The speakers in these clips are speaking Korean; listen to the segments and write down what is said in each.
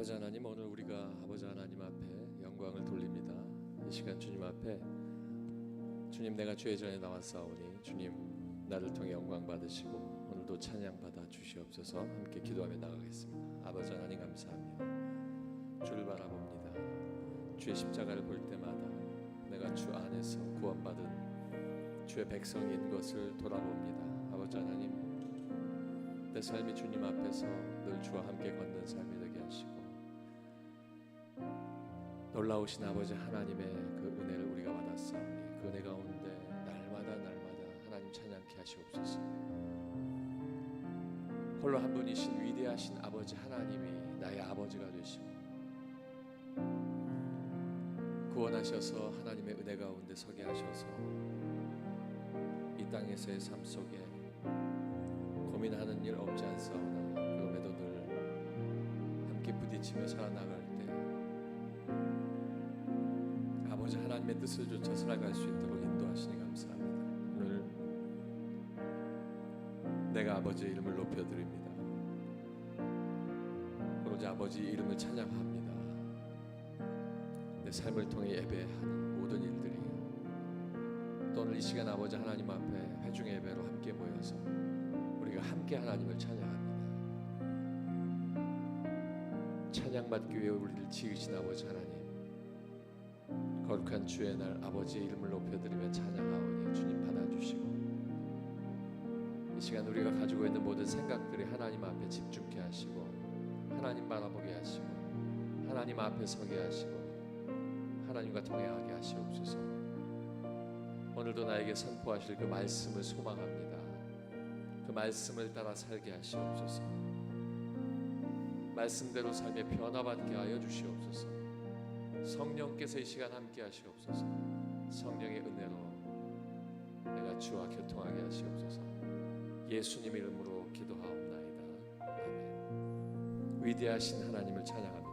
아버지 하나님, 오늘 우리가 아버지 하나님 앞에 영광을 돌립니다. 이 시간 주님 앞에 주님, 내가 주의 전에 나왔사오니 주님 나를 통해 영광 받으시고 오늘도 찬양 받아 주시옵소서. 함께 기도하며 나가겠습니다. 아버지 하나님 감사하며 주를 바라봅니다. 주의 십자가를 볼 때마다 내가 주 안에서 구원받은 주의 백성인 것을 돌아봅니다. 아버지 하나님, 내 삶이 주님 앞에서 늘 주와 함께 걷는 삶이 되게 하시고 놀라우신 아버지 하나님의 그 은혜를 우리가 받았사오니 그 은혜 가운데 날마다 하나님 찬양케 하시옵소서. 홀로 한 분이신 위대하신 아버지 하나님이 나의 아버지가 되시고 구원하셔서 하나님의 은혜 가운데 서게 하셔서 이 땅에서의 삶 속에 고민하는 일 없지 않사오나 그럼에도 늘 함께 부딪히며 살아나갈 때 아버지 하나님의 뜻을 좇아 살아갈 수 있도록 인도하시니 감사합니다. 오늘 내가 아버지의 이름을 높여드립니다. 오로지 아버지의 이름을 찬양합니다. 내 삶을 통해 예배하는 모든 일들이 또 오늘 이 시간 아버지 하나님 앞에 회중 예배로 함께 모여서 우리가 함께 하나님을 찬양합니다. 찬양받기 위해 우리를 지으신 아버지 하나님, 거룩한 주의 날 아버지의 이름을 높여드리며 찬양하오니 주님 받아주시고 이 시간 우리가 가지고 있는 모든 생각들이 하나님 앞에 집중케 하시고 하나님 바라보게 하시고 하나님 앞에 서게 하시고 하나님과 동행하게 하시옵소서. 오늘도 나에게 선포하실 그 말씀을 소망합니다. 그 말씀을 따라 살게 하시옵소서. 말씀대로 삶에 변화받게 하여 주시옵소서. 성령께서 이 시간 함께 하시옵소서. 성령의 은혜로 내가 주와 교통하게 하시옵소서. 예수님 이름으로 기도하옵나이다. 아멘. 위대하신 하나님을 찬양합니다.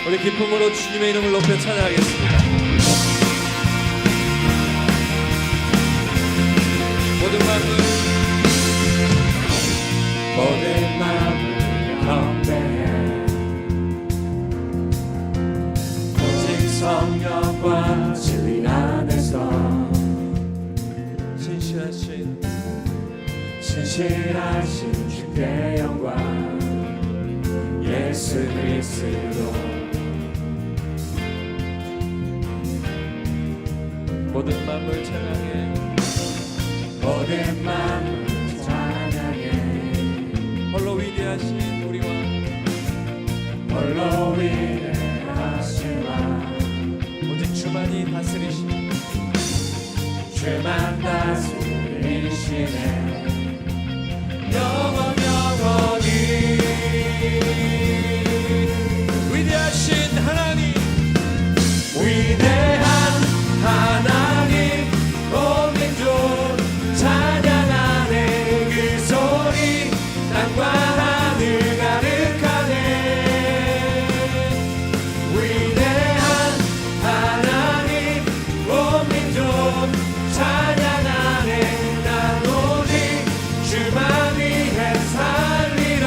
우리 기쁨으로 주님의 이름을 높여 찬양하겠습니다. 모든 마음을 경배해 오직 성령과 진리 안에서 신실하신 주께 영광 예수 그리스도 모든 마음을 찬양해 모든 마음을 찬양해 홀로 위대하신 우리 왕 홀로 위대하신 왕 오직 주만이 다스리시네 주만 다스리시네 영원히 위대하신 하나님 위대한 하나님 온 민족 찬양하네 그 소리 땅과 하늘 가득하네 위대한 하나님 온 민족 찬양하네 난 오직 주만 위해 살리라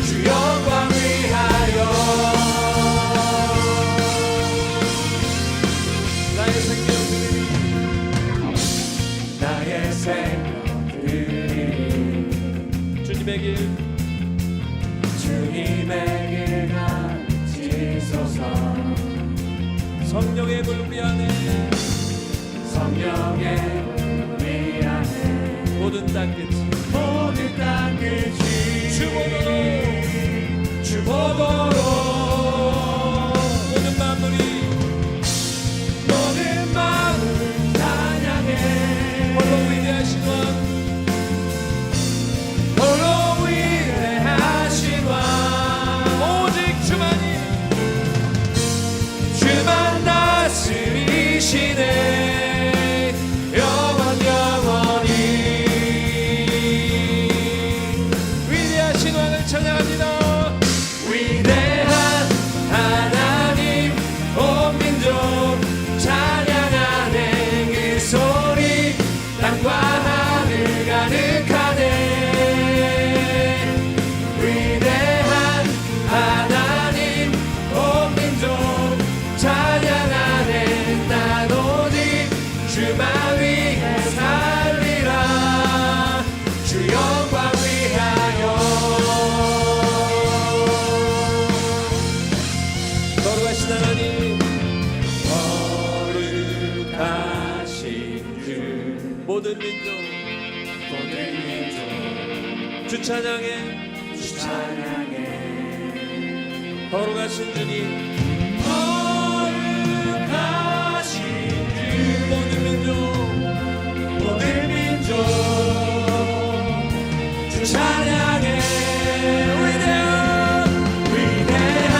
주 영광 위하여 나의 생명들이 주님의 길 가르치소서 성령의 불 우리 안에 우리 안에 모든 땅끝이 주 보도록 모든 마음을 찬양해 홀로 위대하신 왕 홀로 위대하신 왕 오직 주만 다스리시네 영원히 위대하신 왕을 찬양합니다. 위대 모든 민족 주 찬양해 거룩하신 주님 거룩하신 주 모든 민족 주 찬양해 위대한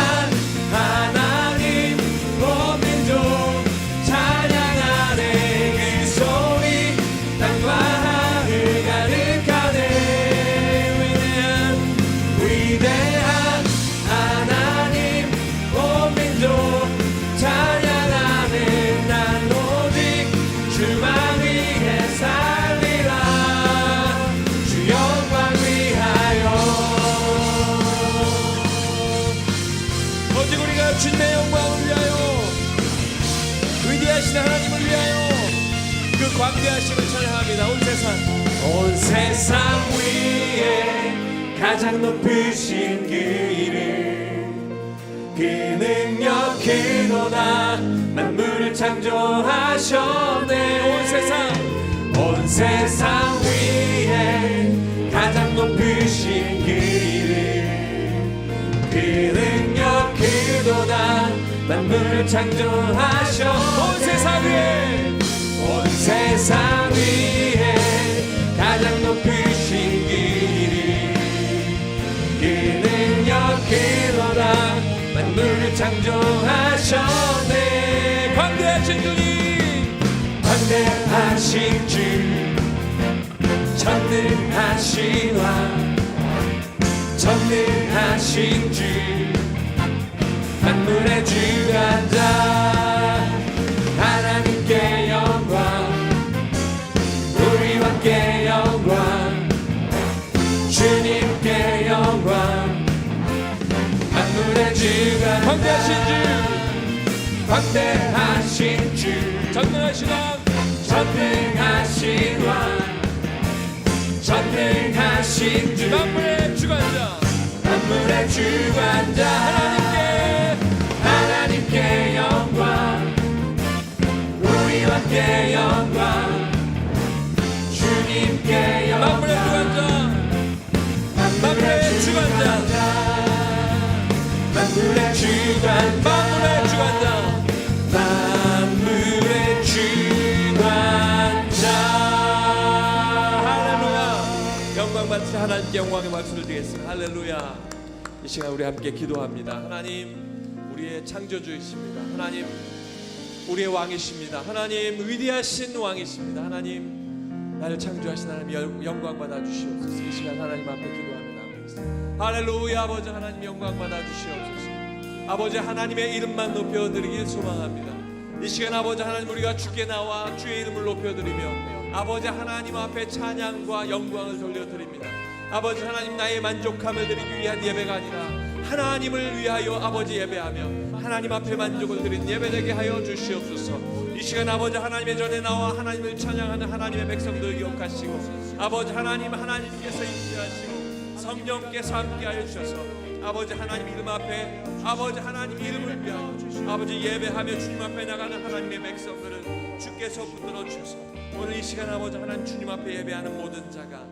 하나님 온 민족 찬양하네 그 소리 땅과 하늘 가득하네 위대한 하나님 온 민족 찬양하네 난 오직 주만 위해 살리라 주 영광 위하여 오직 우리가 주님의 영광을 위하여 위대하신 하나님을 위하여 그 광대하심을 찬양합니다. 온 세상 위에 가장 높으신 그 이름 그 능력 그도다 만물을 창조하셨네 온 세상 위에 가장 높으신 그 이름 그 능력 그도다 만물을 창조하셨네 온 세상 위에 가장 높으신 그 이름 그 능력 그도다 만물을 창조하셨네 광대하신 주님 광대하신 주 전능하신 왕 전능하신 주 만물의 주관자 하나님께 영광 우리 왕께 영광 주님께 영광 만물의 주관자 광대하신 주 전능하신 왕 전능하신 주 만물의 주관자 하나님께 영광 우리 왕께 영광 주님께 영광 만물의 주관자 할렐루야 영광 받으시 하나님께 영광의 박수를 드리겠습니다. 할렐루야 이 시간 우리 함께 기도합니다. 하나님 우리의 창조주이십니다. 하나님 우리의 왕이십니다. 하나님 위대하신 왕이십니다. 하나님 나를 창조하신 하나님 영광 받아 주시옵소서. 이 시간 하나님 앞에 기도하며 나오겠습니다. 할렐루야 아버지 하나님 영광 받아 주시옵소서. 아버지 하나님의 이름만 높여드리길 소망합니다. 이 시간 아버지 하나님 우리가 주께 나와 주의 이름을 높여드리며 아버지 하나님 앞에 찬양과 영광을 돌려드립니다. 아버지 하나님 나의 만족함을 드리기 위한 예배가 아니라 하나님을 위하여 아버지 예배하며 하나님 앞에 만족을 드린 예배되게 하여 주시옵소서. 이 시간 아버지 하나님의 전에 나와 하나님을 찬양하는 하나님의 백성들 기억하시고 아버지 하나님 하나님께서 임재하시고 성령께서 함께하여 주셔서 아버지 하나님 이름 앞에 아버지 하나님 이름을 위하여 아버지 예배하며 주님 앞에 나가는 하나님의 백성들은 주께서 붙들어 주셔서 오늘 이 시간 아버지 하나님 주님 앞에 예배하는 모든 자가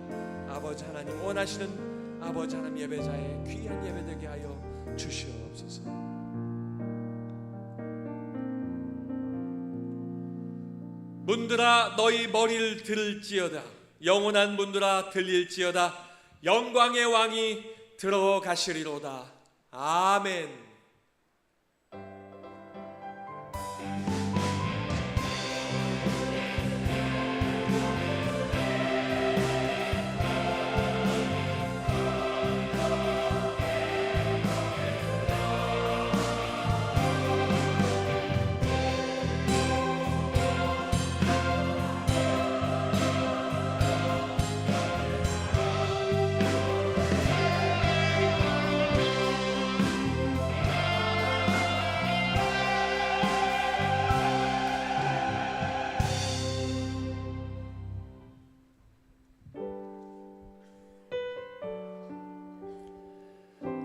아버지 하나님 원하시는 아버지 하나님 예배자의 귀한 예배되게 하여 주시옵소서. 문들아 너희 머리를 들을지어다 영원한 문들아 들릴지어다 영광의 왕이 들어가시리로다. 아멘.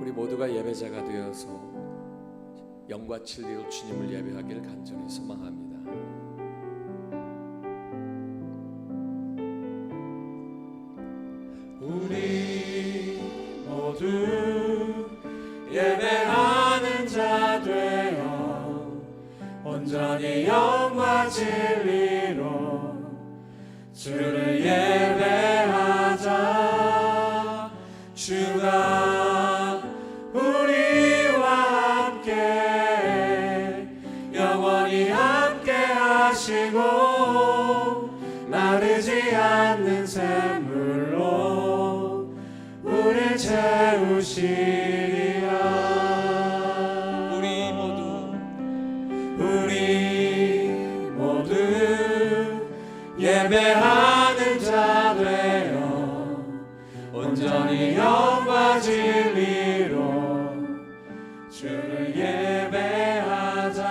우리 모두가 예배자가 되어서 영과 진리로 주님을 예배하기를 간절히 소망합니다. 모두 예배하는 자 되어 온전히 영과 진리로 주를 예배하자. 주가 우리와 함께 영원히 함께 하시고 마르지 않는 샘물로 우릴 채우시리라. 우리 모두 예배하는 자 되어 온전히 영과 진리로 주를 예배하자.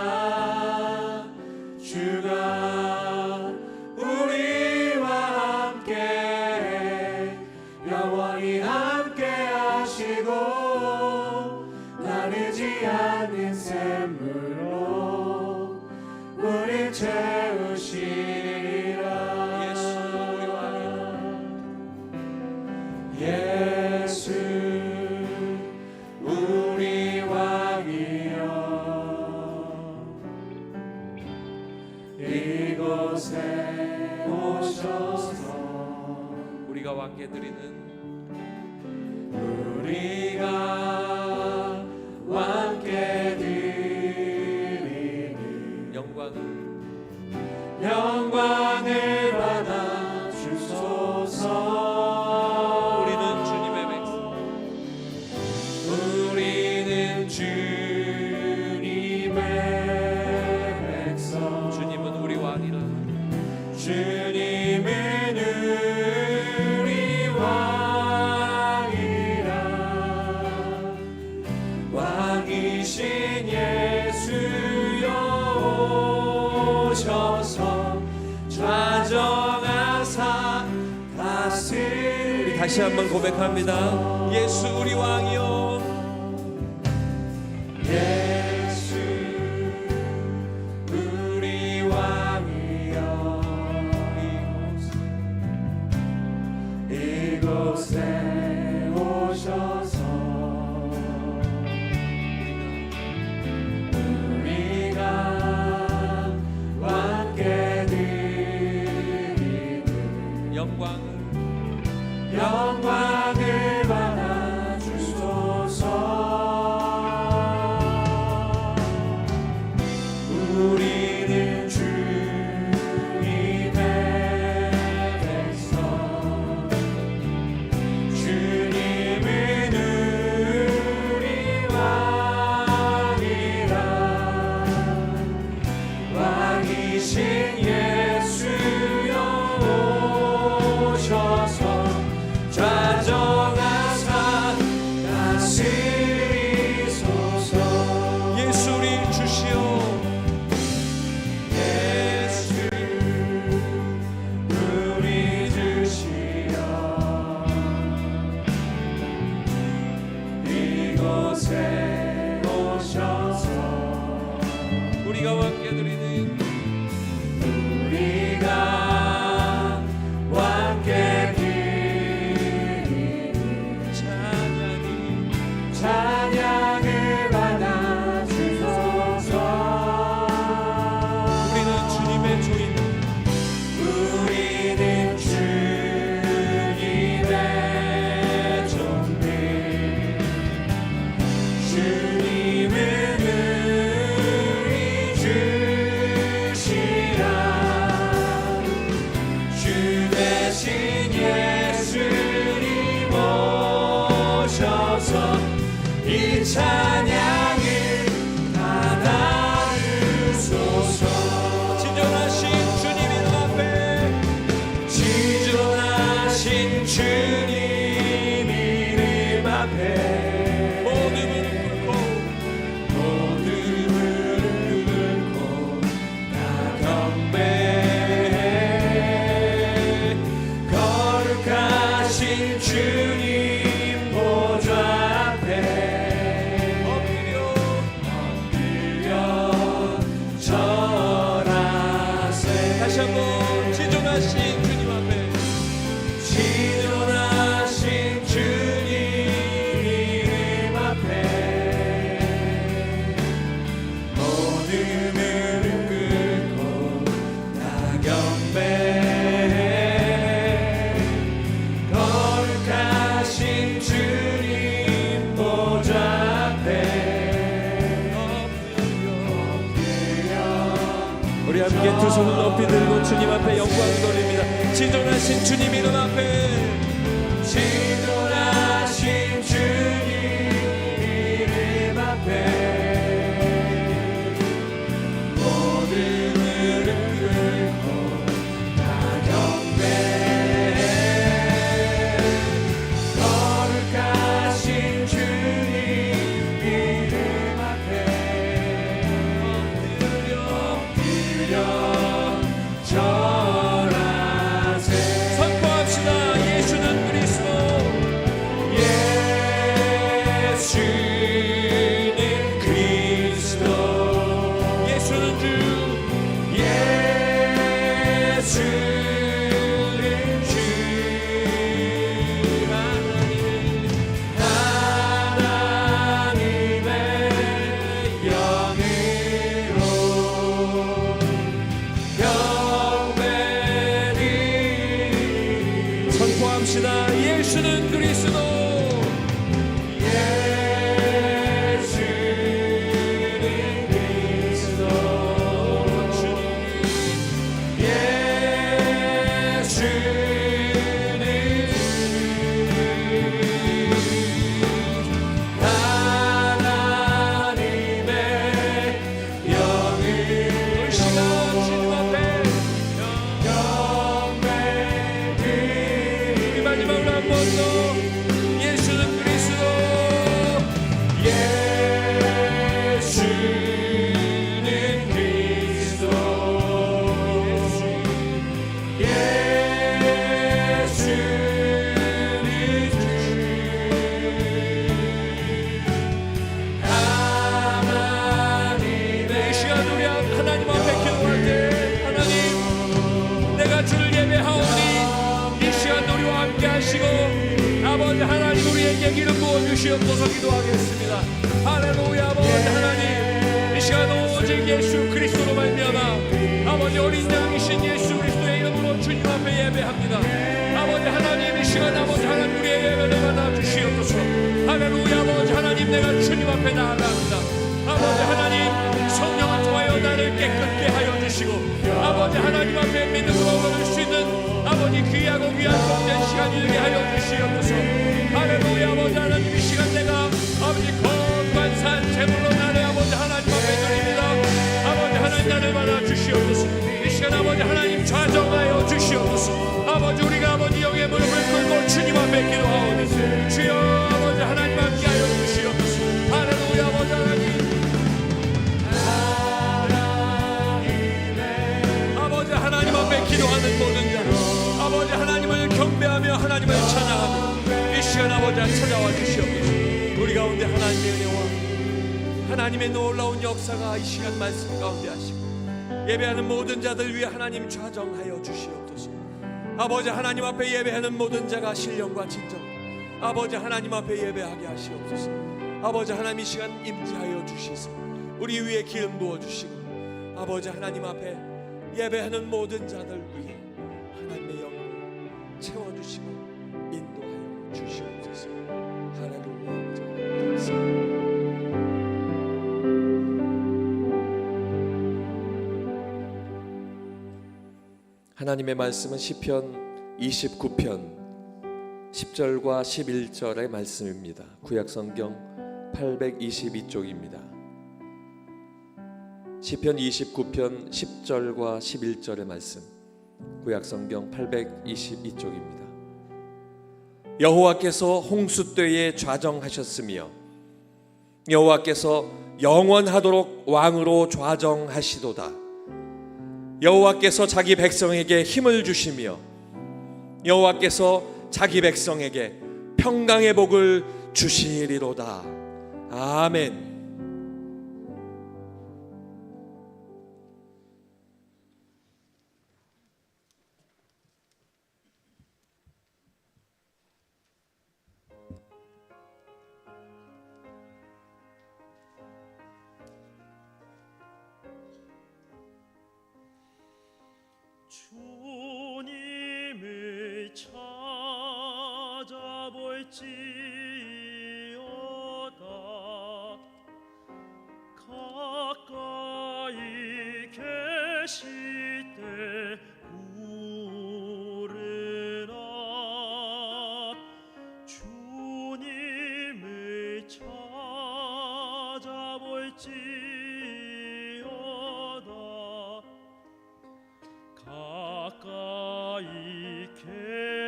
주가 우리와 함께 영원히 함께 하시고 마르지 않는 샘물로 우릴 채우시리라. 예수 우리 왕이여 이곳에 오셔서 우리가 왕께 드리는 영광을 받아 주소서. 우리는 주님의 백성. 주님은 우리 왕이라. 주님은 우리 왕이라. 왕이신 예수여 오셔서 좌정하사 다스리. 다시 한번 고백합니다. 예수 우리 왕이여. 예수 우리 왕이여 이곳에 오셔서 우리가 왕께 드리는 영광을 받아 주소서. 우리는 주님의 백성. 주님은 우리 왕이라. 왕이신 예수여 오셔서 좌정하사 다스리소서. 예수 우리 주시오. 예수 우리 주시오. 이곳에 오셔서 우리가 왕께 드리는 찬양을 받아 주소서. 우리는 주님의 종인. 우리는 주님의 종들. 주님은 우리 주시라. 주 대신 예수님 오셔서 이 찬양을 받아주소서. 진정하신 주님 이름 앞에, 진정하신 주님 이름 앞에 모두 무릎 꿇고 다 경배해. 거룩하신 주님 보좌 앞에 엎드려 절하세. 다시 한번 진정하신 주님 앞에, 진정하신 주님 높이 들고 주님 앞에 영광 돌립니다. 지존하신 주님 이름 앞에, 지존하신 주님 이름 앞에 모든 무릎 꿇고 다 경배해. 거룩하신 주님 이름 앞에 엎드려 절하세. 선포합시다. 예수는 그리스도, 예수는 그리스도, 예수는 주, 예수는 주. 하나님의 영으로 경배를 선포합시다. 예수는 그리스도, 예수는 그리스도, 예수는 하나님의 영을 시간 주님 앞에 경배드리. 마지막으로 한 번 더. 예수는 그리스도, 예수는 그리스도, 예수는 주. 하나님의 이 시간 우리 하나님 앞에 기도할 때, 하나님 내가 주를 예배하오니 이 시간 우리와 함께 하시고 아버지 하나님 우리에게 기름 부어 주시옵소서. 기도하겠습니다. 할렐루야. 아버지 하나님 이 시간 오직 예수 그리스도로 말미암아 아버지 어린 양이신 예수 그리스도의 이름으로 주님 앞에 예배합니다. 아버지 하나님 이 시간 아버지 하나님 우리의 예배를 받아 주시옵소서. 할렐루야. 아버지 하나님 내가 주님 앞에 나아갑니다. 아버지 하나님 성령을 통하여 나를 깨끗게 하여 주시고 아버지 하나님 앞에 믿음으로 얻을 수 있는 아버지 귀하고 귀한 복된 시간이 되게 하여 주시옵소서. 할렐루야. 아버지 하나님 이 시간 내가 아버지 거룩한 산 제물로 나를 아버지 하나님 앞에 드립니다. 아버지 하나님 나를 받아 주시옵소서. 이 시간 아버지 하나님 좌정하여 주시옵소서. 아버지 우리가 아버지 영의 무릎을 꿇고 주님 앞에 기도하오니 주여 아버지 하나님 함께 하여 주시옵소서. 할렐루야. 아버지 하나님 아버지 하나님 앞에 기도하는 모든 자 아버지 하나님을 경배하며 하나님을 찬양하며 이 시간 아버지 찾아와 주시옵소서. 우리 가운데 하나님의 은혜와 하나님의 놀라운 역사가 이 시간 말씀 가운데 하시고 예배하는 모든 자들 위해 하나님 좌정하여 주시옵소서. 아버지 하나님 앞에 예배하는 모든 자가 신령과 진정 아버지 하나님 앞에 예배하게 하시옵소서. 아버지 하나님 이 시간 임재하여 주시소. 우리 위에 기름 부어주시고 아버지 하나님 앞에 예배하는 모든 자들 위해 하나님의 영으로 채워주시고 인도하여 주시옵소서. 할렐루야. 하나님의 말씀은 시편 29편 10절과 11절의 말씀입니다. 구약성경 822쪽입니다. 시편 29편 10절과 11절의 말씀, 구약성경 822쪽입니다. 여호와께서 홍수대에 좌정하셨으며 여호와께서 영원하도록 왕으로 좌정하시도다. 여호와께서 자기 백성에게 힘을 주시며 여호와께서 자기 백성에게 평강의 복을 주시리로다. 아멘. 주님을 찾아볼지어다. 가까이 계실 때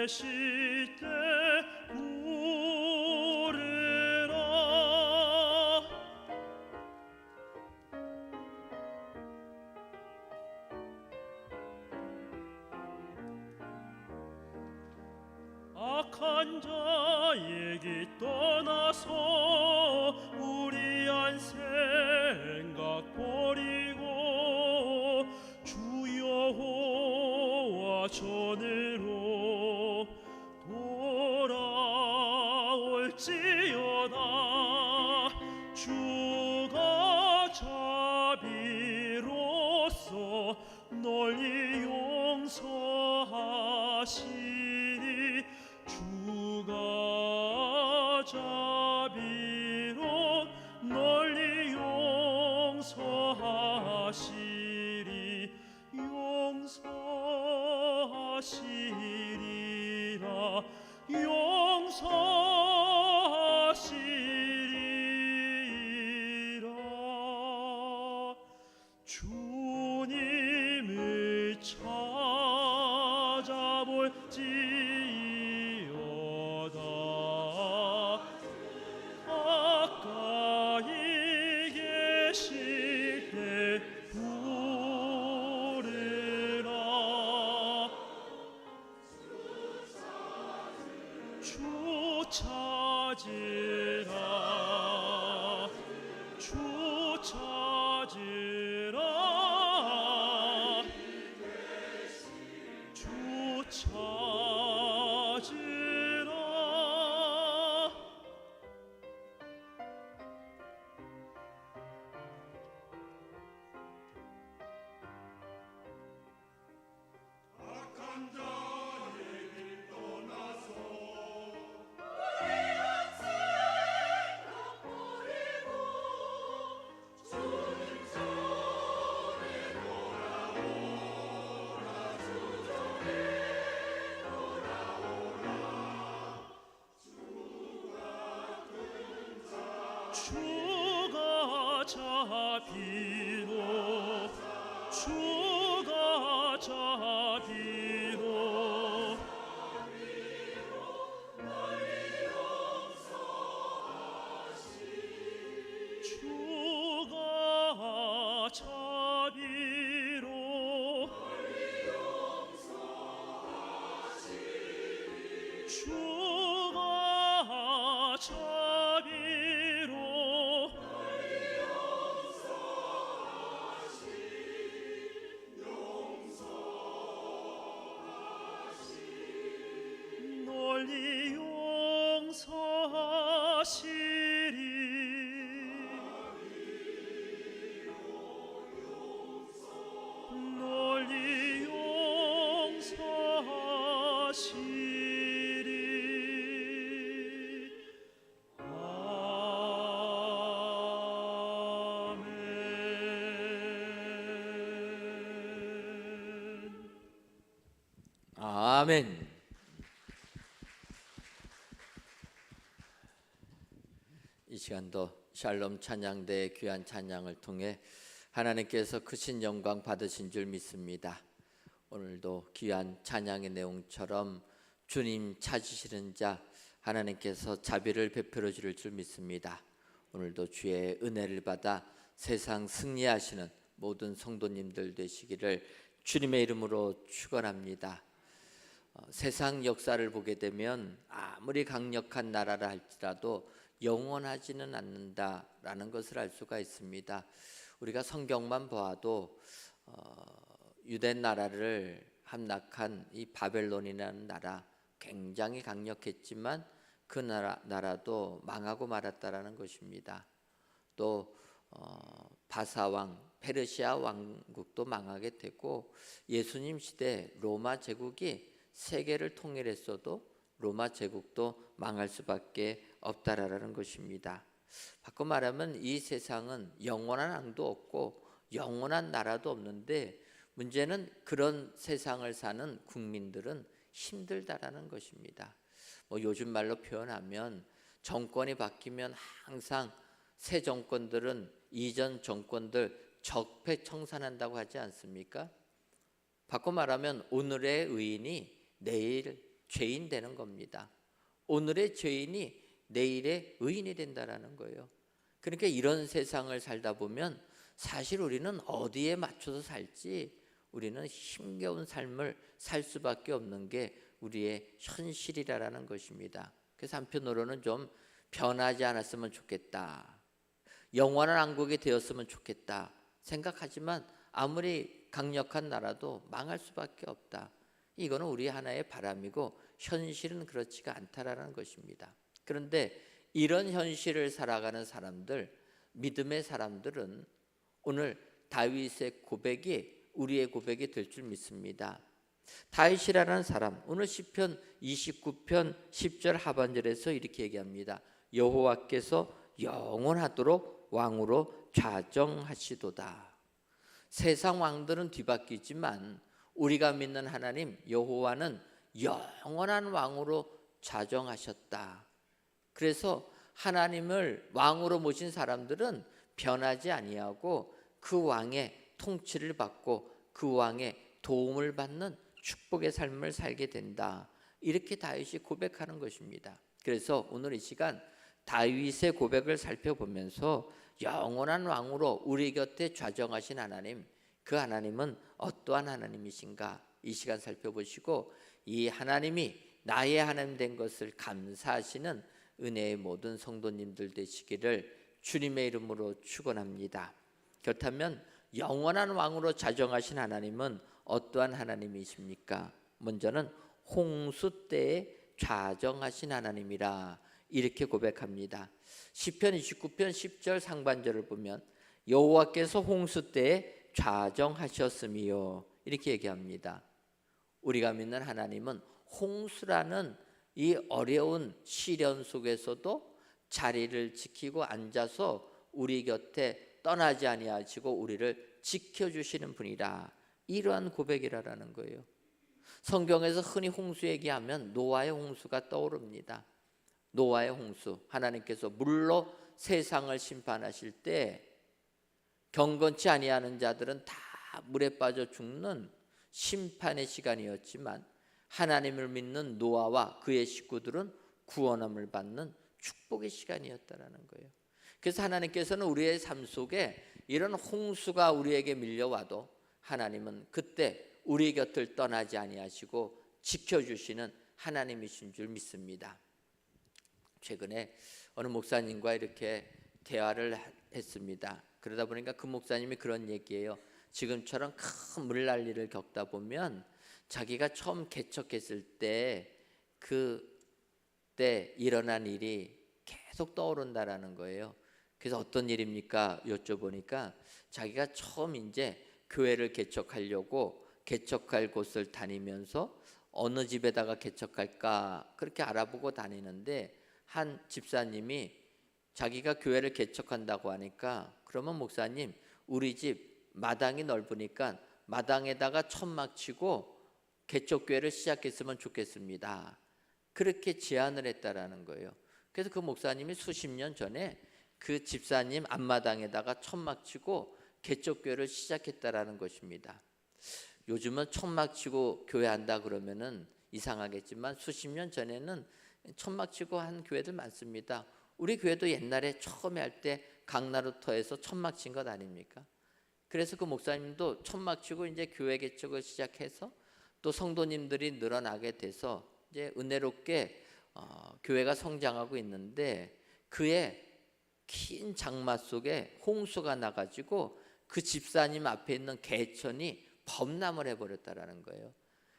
계실 때 부르라. 악한 자의 길 떠나서 무리한 생각 버리고 주 여호와 전으로 돌아올지어다. 주가 자비로서 널리 용서하시니 주가 자비로 널리 용서하시리. 용서하시리라. 용서하시리라. 주님을 찾아볼지어다. 가까이 계실 때 부르라. 주 찾으라. 주 찾으라. 주 찾으라. 주가 자비로. 주가 자비로. 주가 자비로. 주가 자비로. 널리 용서하시리. 널리 용서하시리. 아멘. 아멘. 이 시간도 샬롬 찬양대의 귀한 찬양을 통해 하나님께서 크신 영광 받으신 줄 믿습니다. 오늘도 귀한 찬양의 내용처럼 주님 찾으시는 자 하나님께서 자비를 베풀어 주실 줄 믿습니다. 오늘도 주의 은혜를 받아 세상 승리하시는 모든 성도님들 되시기를 주님의 이름으로 축원합니다. 세상 역사를 보게 되면 아무리 강력한 나라라 할지라도 영원하지는 않는다라는 것을 알 수가 있습니다. 우리가 성경만 보아도 유대 나라를 함락한 이 바벨론이라는 나라 굉장히 강력했지만 그 나라도 망하고 말았다라는 것입니다. 또 바사왕 페르시아 왕국도 망하게 되고 예수님 시대 로마 제국이 세계를 통일했어도 로마 제국도 망할 수밖에 없다라는 것입니다. 바꿔 말하면 이 세상은 영원한 왕도 없고 영원한 나라도 없는데 문제는 그런 세상을 사는 국민들은 힘들다라는 것입니다. 요즘 말로 표현하면 정권이 바뀌면 항상 새 정권들은 이전 정권들 적폐청산한다고 하지 않습니까? 바꿔 말하면 오늘의 의인이 내일 죄인 되는 겁니다. 오늘의 죄인이 내일의 의인이 된다라는 거예요. 그러니까 이런 세상을 살다 보면 사실 우리는 어디에 맞춰서 살지 우리는 힘겨운 삶을 살 수밖에 없는 게 우리의 현실이라는 것입니다. 그래서 한편으로는 좀 변하지 않았으면 좋겠다, 영원한 왕국이 되었으면 좋겠다 생각하지만 아무리 강력한 나라도 망할 수밖에 없다. 이거는 우리 하나의 바람이고 현실은 그렇지가 않다라는 것입니다. 그런데 이런 현실을 살아가는 사람들, 믿음의 사람들은 오늘 다윗의 고백이 우리의 고백이 될 줄 믿습니다. 다윗이라는 사람, 오늘 시편 29편 10절 하반절에서 이렇게 얘기합니다. 여호와께서 영원하도록 왕으로 좌정하시도다. 세상 왕들은 뒤바뀌지만 우리가 믿는 하나님 여호와는 영원한 왕으로 좌정하셨다. 그래서 하나님을 왕으로 모신 사람들은 변하지 아니하고 그 왕의 통치를 받고 그 왕의 도움을 받는 축복의 삶을 살게 된다. 이렇게 다윗이 고백하는 것입니다. 그래서 오늘 이 시간 다윗의 고백을 살펴보면서 영원한 왕으로 우리 곁에 좌정하신 하나님, 그 하나님은 어떠한 하나님이신가 이 시간 살펴보시고 이 하나님이 나의 하나님 된 것을 감사하시는 은혜의 모든 성도님들 되시기를 주님의 이름으로 축원합니다. 그렇다면 영원한 왕으로 좌정하신 하나님은 어떠한 하나님이십니까? 먼저는 홍수 때에 좌정하신 하나님이라 이렇게 고백합니다. 시편 29편 10절 상반절을 보면 여호와께서 홍수 때에 좌정하셨음이요 이렇게 얘기합니다. 우리가 믿는 하나님은 홍수라는 이 어려운 시련 속에서도 자리를 지키고 앉아서 우리 곁에 떠나지 아니하시고 우리를 지켜주시는 분이라, 이러한 고백이라는 거예요. 성경에서 흔히 홍수 얘기하면 노아의 홍수가 떠오릅니다. 노아의 홍수, 하나님께서 물로 세상을 심판하실 때 경건치 아니하는 자들은 다 물에 빠져 죽는 심판의 시간이었지만 하나님을 믿는 노아와 그의 식구들은 구원함을 받는 축복의 시간이었다라는 거예요. 그래서 하나님께서는 우리의 삶 속에 이런 홍수가 우리에게 밀려와도 하나님은 그때 우리 곁을 떠나지 아니하시고 지켜주시는 하나님이신 줄 믿습니다. 최근에 어느 목사님과 이렇게 대화를 했습니다. 그러다 보니까 그 목사님이 그런 얘기예요. 지금처럼 큰 물난리를 겪다 보면 자기가 처음 개척했을 때 그때 일어난 일이 계속 떠오른다라는 거예요. 그래서 어떤 일입니까? 여쭤보니까 자기가 처음 이제 교회를 개척하려고 개척할 곳을 다니면서 어느 집에다가 개척할까 그렇게 알아보고 다니는데 한 집사님이 자기가 교회를 개척한다고 하니까 그러면 목사님 우리 집 마당이 넓으니까 마당에다가 천막 치고 개척교회를 시작했으면 좋겠습니다. 그렇게 제안을 했다라는 거예요. 그래서 그 목사님이 수십 년 전에 그 집사님 앞마당에다가 천막 치고 개척교회를 시작했다라는 것입니다. 요즘은 천막 치고 교회한다 그러면은 이상하겠지만 수십 년 전에는 천막 치고 한 교회들 많습니다. 우리 교회도 옛날에 처음에 할 때 강나루터에서 천막 친 것 아닙니까? 그래서 그 목사님도 천막 치고 이제 교회 개척을 시작해서 또 성도님들이 늘어나게 돼서 이제 은혜롭게 교회가 성장하고 있는데 그의 긴 장마 속에 홍수가 나가지고 그 집사님 앞에 있는 개천이 범람을 해버렸다라는 거예요.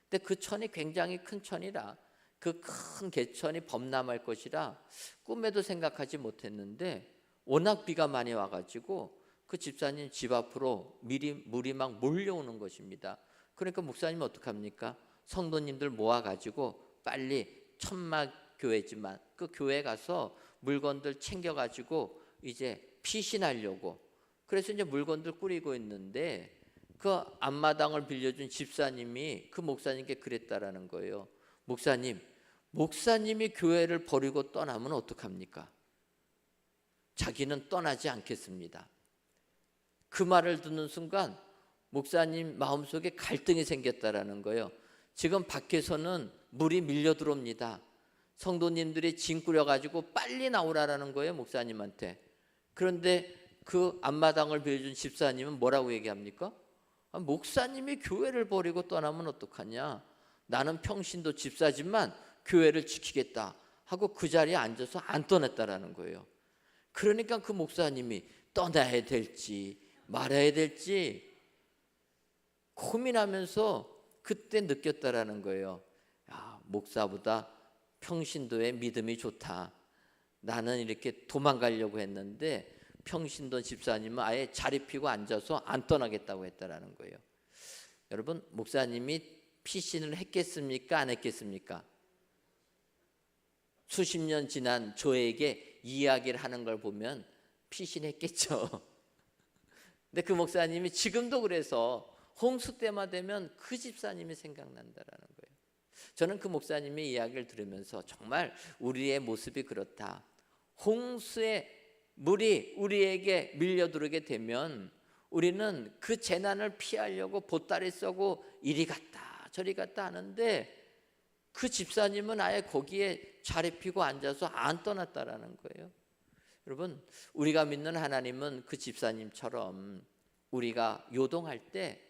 근데 그 천이 굉장히 큰 천이라 그 큰 개천이 범람할 것이라 꿈에도 생각하지 못했는데 워낙 비가 많이 와가지고 그 집사님 집 앞으로 물이 막 몰려오는 것입니다. 그러니까 목사님이 어떡합니까? 성도님들 모아가지고 빨리 천막 교회지만 그 교회 가서 물건들 챙겨가지고 이제 피신하려고 그래서 이제 물건들 꾸리고 있는데 그 앞마당을 빌려준 집사님이 그 목사님께 그랬다라는 거예요. 목사님이 교회를 버리고 떠나면 어떡합니까? 자기는 떠나지 않겠습니다. 그 말을 듣는 순간 목사님 마음속에 갈등이 생겼다라는 거예요. 지금 밖에서는 물이 밀려 들어옵니다. 성도님들이 짐 꾸려가지고 빨리 나오라는 거예요, 목사님한테. 그런데 그 앞마당을 빌려준 집사님은 뭐라고 얘기합니까? 목사님이 교회를 버리고 떠나면 어떡하냐, 나는 평신도 집사지만 교회를 지키겠다 하고 그 자리에 앉아서 안 떠났다라는 거예요. 그러니까 그 목사님이 떠나야 될지 말아야 될지 고민하면서 그때 느꼈다라는 거예요. 야, 목사보다 평신도의 믿음이 좋다. 나는 이렇게 도망가려고 했는데 평신도 집사님은 아예 자리 피고 앉아서 안 떠나겠다고 했다라는 거예요. 여러분, 목사님이 피신을 했겠습니까? 안 했겠습니까? 수십 년 지난 저에게 이야기를 하는 걸 보면 피신했겠죠. 근데 그 목사님이 지금도 그래서 홍수 때만 되면 그 집사님이 생각난다라는 거예요. 저는 그 목사님의 이야기를 들으면서 정말 우리의 모습이 그렇다. 홍수의 물이 우리에게 밀려들게 되면 우리는 그 재난을 피하려고 보따리 쏘고 이리 갔다 저리 갔다 하는데 그 집사님은 아예 거기에 자리 피고 앉아서 안 떠났다라는 거예요. 여러분, 우리가 믿는 하나님은 그 집사님처럼 우리가 요동할 때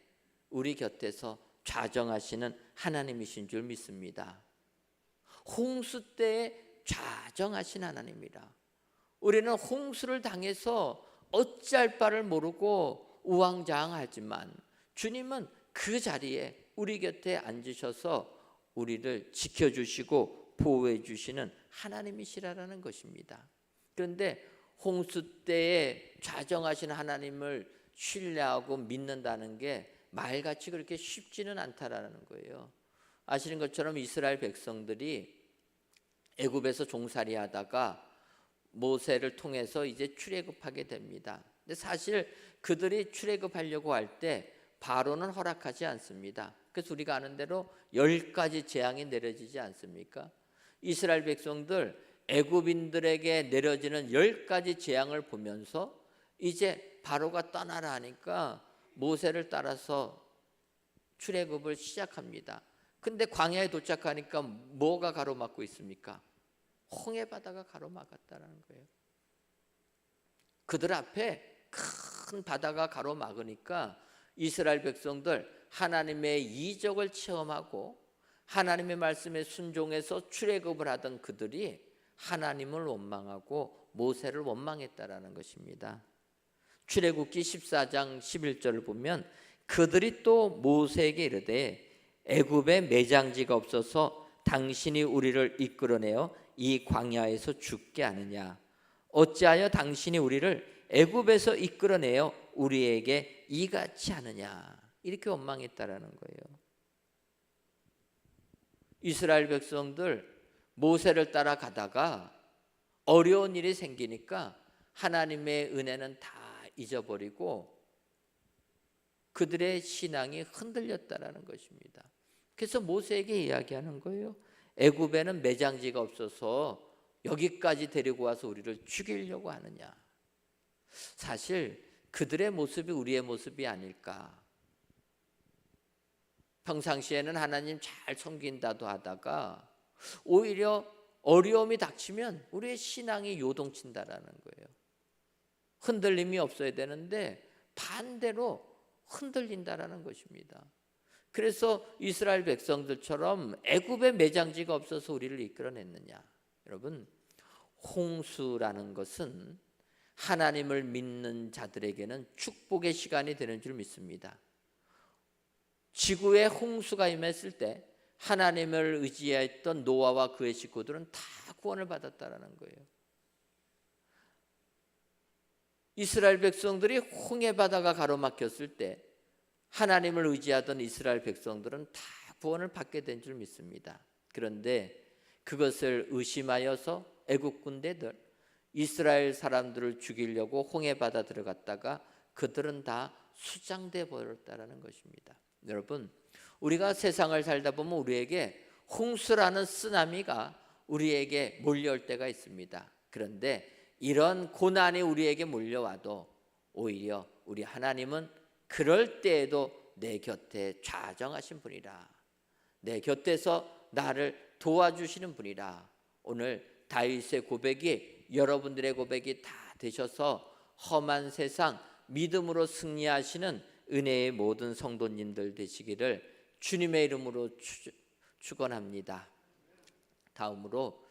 우리 곁에서 좌정하시는 하나님이신 줄 믿습니다. 홍수 때에 좌정하신 하나님이라. 우리는 홍수를 당해서 어찌할 바를 모르고 우왕좌왕하지만 주님은 그 자리에 우리 곁에 앉으셔서 우리를 지켜주시고 보호해 주시는 하나님이시라는 것입니다. 그런데 홍수 때에 좌정하신 하나님을 신뢰하고 믿는다는 게 말같이 그렇게 쉽지는 않다라는 거예요. 아시는 것처럼 이스라엘 백성들이 애굽에서 종살이하다가 모세를 통해서 이제 출애굽하게 됩니다. 근데 사실 그들이 출애굽하려고 할 때 바로는 허락하지 않습니다. 그래서 우리가 아는 대로 10가지 재앙이 내려지지 않습니까? 이스라엘 백성들 애굽인들에게 내려지는 10가지 재앙을 보면서 이제 바로가 떠나라 하니까 모세를 따라서 출애굽을 시작합니다. 근데 광야에 도착하니까 뭐가 가로막고 있습니까? 홍해 바다가 가로막았다는 거예요. 그들 앞에 큰 바다가 가로막으니까 이스라엘 백성들 하나님의 이적을 체험하고 하나님의 말씀에 순종해서 출애굽을 하던 그들이 하나님을 원망하고 모세를 원망했다라는 것입니다. 출애굽기 14장 11절을 보면 그들이 또 모세에게 이르되 애굽에 매장지가 없어서 당신이 우리를 이끌어내어 이 광야에서 죽게 하느냐, 어찌하여 당신이 우리를 애굽에서 이끌어내어 우리에게 이같이 하느냐, 이렇게 원망했다라는 거예요. 이스라엘 백성들 모세를 따라가다가 어려운 일이 생기니까 하나님의 은혜는 다 잊어버리고 그들의 신앙이 흔들렸다라는 것입니다. 그래서 모세에게 이야기하는 거예요. 애굽에는 매장지가 없어서 여기까지 데리고 와서 우리를 죽이려고 하느냐. 사실 그들의 모습이 우리의 모습이 아닐까. 평상시에는 하나님 잘 섬긴다도 하다가 오히려 어려움이 닥치면 우리의 신앙이 요동친다라는 거예요. 흔들림이 없어야 되는데 반대로 흔들린다라는 것입니다. 그래서 이스라엘 백성들처럼 애굽에 매장지가 없어서 우리를 이끌어냈느냐. 여러분, 홍수라는 것은 하나님을 믿는 자들에게는 축복의 시간이 되는 줄 믿습니다. 지구에 홍수가 임했을 때 하나님을 의지했던 노아와 그의 식구들은 다 구원을 받았다라는 거예요. 이스라엘 백성들이 홍해 바다가 가로막혔을 때 하나님을 의지하던 이스라엘 백성들은 다 구원을 받게 된 줄 믿습니다. 그런데 그것을 의심하여서 애국 군대들 이스라엘 사람들을 죽이려고 홍해 바다 들어갔다가 그들은 다 수장돼 버렸다라는 것입니다. 여러분, 우리가 세상을 살다 보면 우리에게 홍수라는 쓰나미가 우리에게 몰려올 때가 있습니다. 그런데 이런 고난이 우리에게 몰려와도 오히려 우리 하나님은 그럴 때에도 내 곁에 좌정하신 분이라, 내 곁에서 나를 도와주시는 분이라. 오늘 다윗의 고백이 여러분들의 고백이 다 되셔서 험한 세상 믿음으로 승리하시는 은혜의 모든 성도님들 되시기를 주님의 이름으로 축원합니다. 다음으로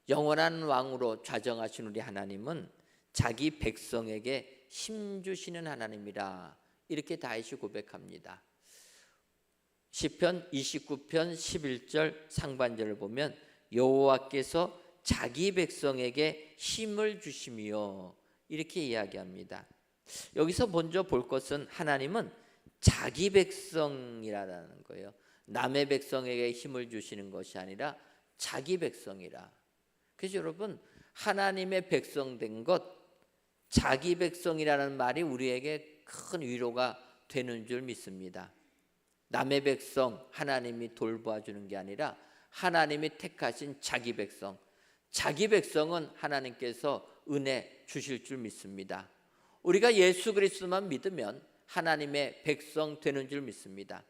영원한 왕으로 좌정하신 우리 하나님은 자기 백성에게 힘 주시는 하나님이라. 이렇게 다윗이 고백합니다. 시편 29편 11절 상반절을 보면 여호와께서 자기 백성에게 힘을 주시며 이렇게 이야기합니다. 여기서 먼저 볼 것은 하나님은 자기 백성이라는 거예요. 남의 백성에게 힘을 주시는 것이 아니라 자기 백성이라. 그래서 여러분, 하나님의 백성된 것, 자기 백성이라는 말이 우리에게 큰 위로가 되는 줄 믿습니다. 남의 백성 하나님이 돌보아 주는 게 아니라 하나님이 택하신 자기 백성, 자기 백성은 하나님께서 은혜 주실 줄 믿습니다. 우리가 예수 그리스도만 믿으면 하나님의 백성 되는 줄 믿습니다.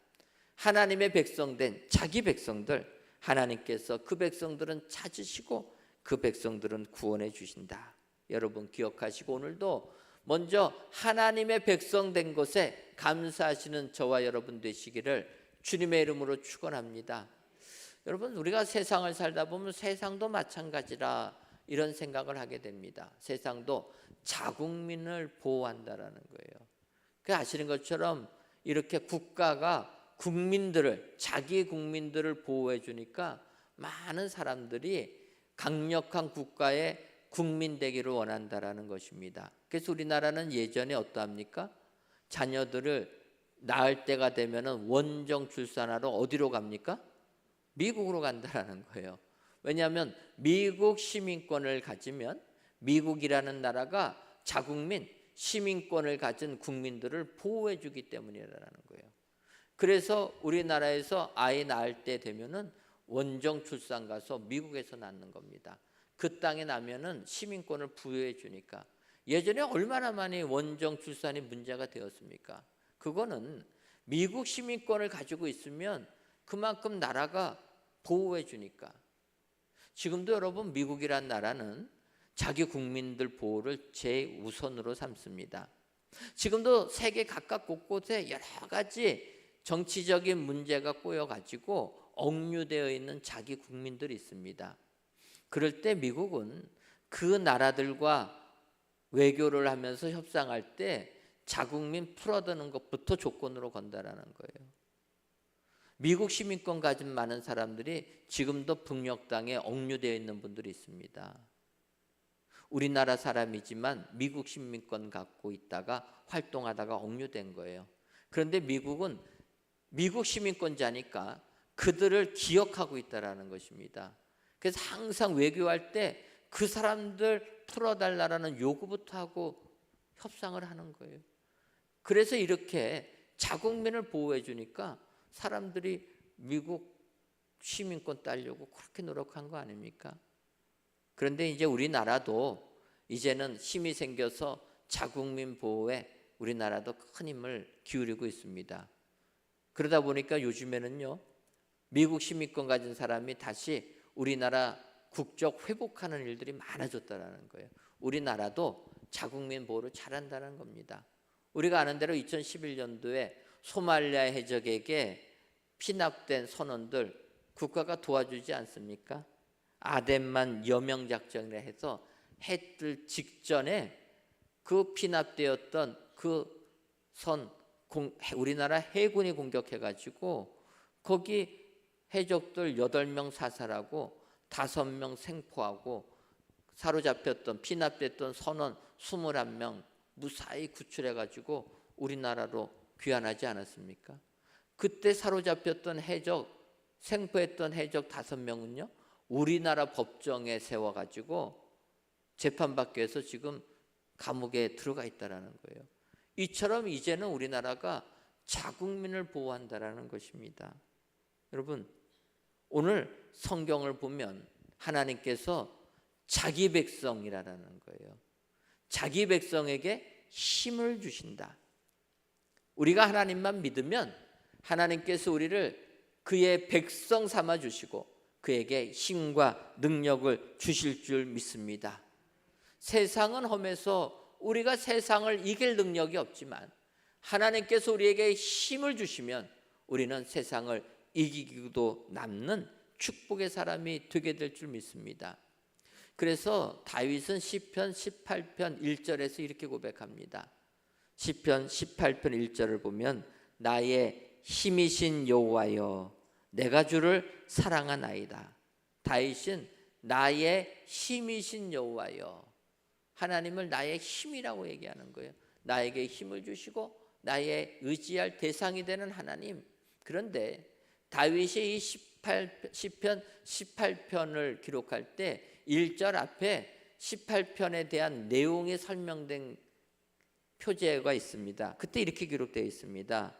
하나님의 백성된 자기 백성들, 하나님께서 그 백성들은 찾으시고 그 백성들은 구원해 주신다. 여러분 기억하시고 오늘도 먼저 하나님의 백성된 것에 감사하시는 저와 여러분 되시기를 주님의 이름으로 축원합니다. 여러분, 우리가 세상을 살다 보면 세상도 마찬가지라 이런 생각을 하게 됩니다. 세상도 자국민을 보호한다라는 거예요. 그 아시는 것처럼 이렇게 국가가 국민들을, 자기 국민들을 보호해 주니까 많은 사람들이 강력한 국가의 국민 되기를 원한다라는 것입니다. 그래서 우리나라는 예전에 어떠합니까? 자녀들을 낳을 때가 되면은 원정 출산하러 어디로 갑니까? 미국으로 간다라는 거예요. 왜냐하면 미국 시민권을 가지면 미국이라는 나라가 자국민 시민권을 가진 국민들을 보호해 주기 때문이라는 거예요. 그래서 우리나라에서 아이 낳을 때 되면은 원정 출산 가서 미국에서 낳는 겁니다. 그 땅에 나면은 시민권을 부여해 주니까. 예전에 얼마나 많이 원정 출산이 문제가 되었습니까? 그거는 미국 시민권을 가지고 있으면 그만큼 나라가 보호해 주니까. 지금도 여러분 미국이란 나라는 자기 국민들 보호를 제우선으로 삼습니다. 지금도 세계 각각 곳곳에 여러 가지 정치적인 문제가 꼬여가지고 억류되어 있는 자기 국민들이 있습니다. 그럴 때 미국은 그 나라들과 외교를 하면서 협상할 때 자국민 풀어두는 것부터 조건으로 건다라는 거예요. 미국 시민권 가진 많은 사람들이 지금도 북녘 땅에 억류되어 있는 분들이 있습니다. 우리나라 사람이지만 미국 시민권 갖고 있다가 활동하다가 억류된 거예요. 그런데 미국은 미국 시민권자니까 그들을 기억하고 있다라는 것입니다. 그래서 항상 외교할 때 그 사람들 풀어달라는 요구부터 하고 협상을 하는 거예요. 그래서 이렇게 자국민을 보호해 주니까 사람들이 미국 시민권 따려고 그렇게 노력한 거 아닙니까? 그런데 이제 우리나라도 이제는 힘이 생겨서 자국민 보호에 우리나라도 큰 힘을 기울이고 있습니다. 그러다 보니까 요즘에는요, 미국 시민권 가진 사람이 다시 우리나라 국적 회복하는 일들이 많아졌다는 거예요. 우리나라도 자국민 보호를 잘한다는 겁니다. 우리가 아는 대로 2011년도에 소말리아 해적에게 피납된 선원들 국가가 도와주지 않습니까? 아덴만 여명 작전이라 해서 해 뜰 직전에 그 피납되었던 그 선 우리나라 해군이 공격해가지고 거기 해적들 8명 사살하고 5명 생포하고 사로잡혔던 피납됐던 선원 21명 무사히 구출해가지고 우리나라로 귀환하지 않았습니까? 그때 사로잡혔던 해적, 생포했던 해적 5명은요 우리나라 법정에 세워가지고 재판받기 위해서 지금 감옥에 들어가 있다라는 거예요. 이처럼 이제는 우리나라가 자국민을 보호한다라는 것입니다. 여러분, 오늘 성경을 보면 하나님께서 자기 백성이라는 거예요. 자기 백성에게 힘을 주신다. 우리가 하나님만 믿으면 하나님께서 우리를 그의 백성 삼아 주시고 그에게 힘과 능력을 주실 줄 믿습니다. 세상은 험해서 우리가 세상을 이길 능력이 없지만 하나님께서 우리에게 힘을 주시면 우리는 세상을 이기기도 남는 축복의 사람이 되게 될 줄 믿습니다. 그래서 다윗은 시편 18편 1절에서 이렇게 고백합니다. 시편 18편 1절을 보면 나의 힘이신 여호와여 내가 주를 사랑하나이다. 다윗은 나의 힘이신 여호와여, 하나님을 나의 힘이라고 얘기하는 거예요. 나에게 힘을 주시고 나의 의지할 대상이 되는 하나님. 그런데 다윗이 이 시편 18편을 기록할 때 1절 앞에 18편에 대한 내용이 설명된 표제가 있습니다. 그때 이렇게 기록되어 있습니다.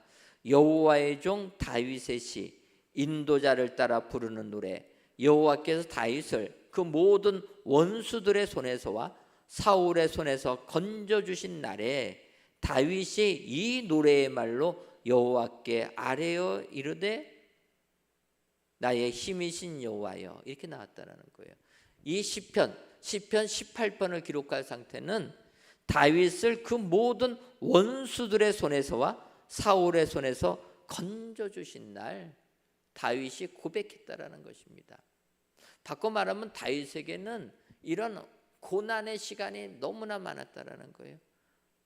여호와의 종 다윗의 시, 인도자를 따라 부르는 노래. 여호와께서 다윗을 그 모든 원수들의 손에서와 사울의 손에서 건져주신 날에 다윗이 이 노래의 말로 여호와께 아뢰어 이르되 나의 힘이신 여호와여, 이렇게 나왔다라는 거예요. 이 시편 18편을 기록할 상태는 다윗을 그 모든 원수들의 손에서와 사울의 손에서 건져주신 날 다윗이 고백했다라는 것입니다. 바꿔 말하면 다윗에게는 이런 고난의 시간이 너무나 많았다라는 거예요.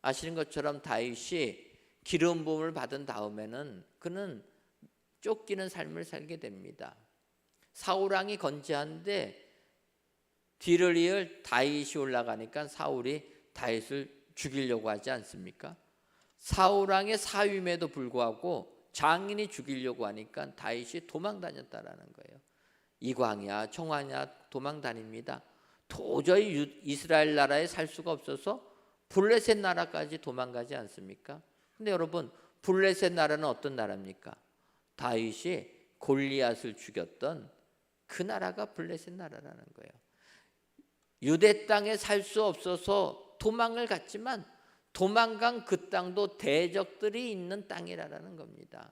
아시는 것처럼 다윗이 기름 부음을 받은 다음에는 그는 쫓기는 삶을 살게 됩니다. 사울 왕이 건재한데 뒤를 이을 다윗이 올라가니까 사울이 다윗을 죽이려고 하지 않습니까? 사울 왕의 사위임에도 불구하고 장인이 죽이려고 하니까 다윗이 도망 다녔다라는 거예요. 이광야 청하냐 도망 다닙니다. 도저히 이스라엘 나라에 살 수가 없어서 블레셋 나라까지 도망가지 않습니까? 근데 여러분, 블레셋 나라는 어떤 나라입니까? 다윗이 골리앗을 죽였던 그 나라가 블레셋 나라라는 거예요. 유대 땅에 살 수 없어서 도망을 갔지만 도망간 그 땅도 대적들이 있는 땅이라는 겁니다.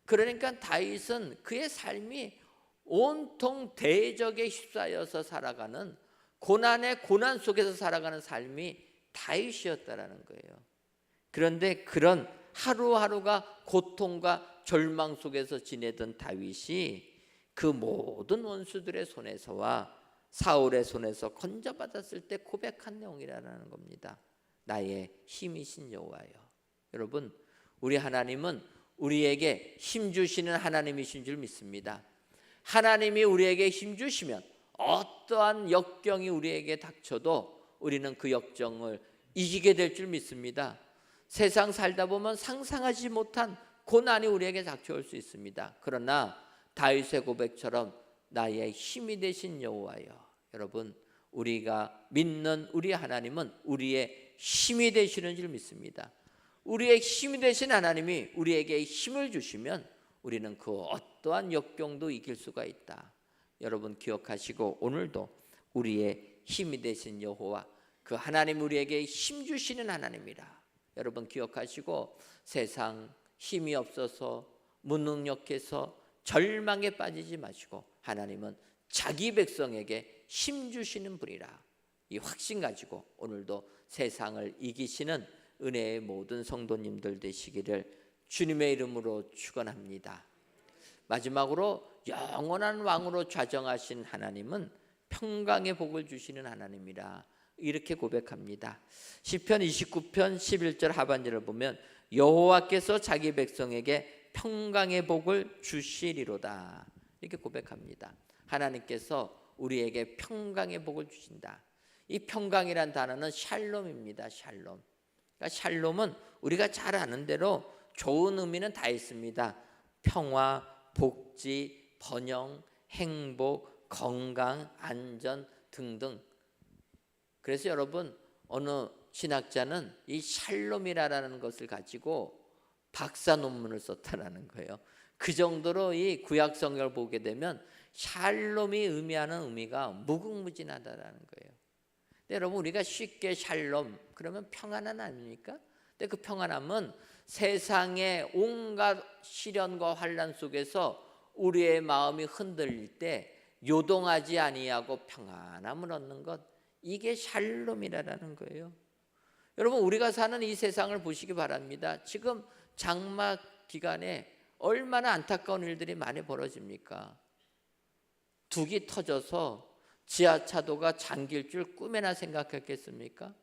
그러니까 다윗은 그의 삶이 온통 대적에 휩싸여서 살아가는 고난의 고난 속에서 살아가는 삶이 다윗이었다라는 거예요. 그런데 그런 하루하루가 고통과 절망 속에서 지내던 다윗이 그 모든 원수들의 손에서와 사울의 손에서 건져받았을 때 고백한 내용이라는 겁니다. 나의 힘이신 여호와여. 여러분, 우리 하나님은 우리에게 힘 주시는 하나님이신 줄 믿습니다. 하나님이 우리에게 힘 주시면 어떠한 역경이 우리에게 닥쳐도 우리는 그 역경을 이기게 될 줄 믿습니다. 세상 살다 보면 상상하지 못한 고난이 우리에게 닥쳐올 수 있습니다. 그러나 다윗의 고백처럼 나의 힘이 되신 여호와여. 여러분, 우리가 믿는 우리 하나님은 우리의 힘이 되시는 줄 믿습니다. 우리의 힘이 되신 하나님이 우리에게 힘을 주시면 우리는 그 어떠한 역경도 이길 수가 있다. 여러분 기억하시고 오늘도 우리의 힘이 되신 여호와, 그 하나님 우리에게 힘 주시는 하나님이라 여러분 기억하시고 세상 힘이 없어서 무능력해서 절망에 빠지지 마시고 하나님은 자기 백성에게 힘 주시는 분이라 이 확신 가지고 오늘도 세상을 이기시는 은혜의 모든 성도님들 되시기를 주님의 이름으로 축원합니다. 마지막으로 영원한 왕으로 좌정하신 하나님은 평강의 복을 주시는 하나님이라 이렇게 고백합니다. 시편 29편 11절 하반절을 보면 여호와께서 자기 백성에게 평강의 복을 주시리로다 이렇게 고백합니다. 하나님께서 우리에게 평강의 복을 주신다. 이 평강이란 단어는 샬롬입니다. 샬롬. 그러니까 샬롬은 우리가 잘 아는 대로 좋은 의미는 다 있습니다. 평화, 복지, 번영, 행복, 건강, 안전 등등. 그래서 여러분 어느 신학자는 이 샬롬이라는 것을 가지고 박사 논문을 썼다라는 거예요. 그 정도로 이 구약 성경을 보게 되면 샬롬이 의미하는 의미가 무궁무진하다라는 거예요. 근데 여러분 우리가 쉽게 샬롬 그러면 평안한 아닙니까? 근데 그 평안함은 세상의 온갖 시련과 환난 속에서 우리의 마음이 흔들릴 때 요동하지 아니하고 평안함을 얻는 것, 이게 샬롬이라는 거예요. 여러분, 우리가 사는 이 세상을 보시기 바랍니다. 지금 장마 기간에 얼마나 안타까운 일들이 많이 벌어집니까? 둑이 터져서 지하차도가 잠길 줄 꿈에나 생각했겠습니까?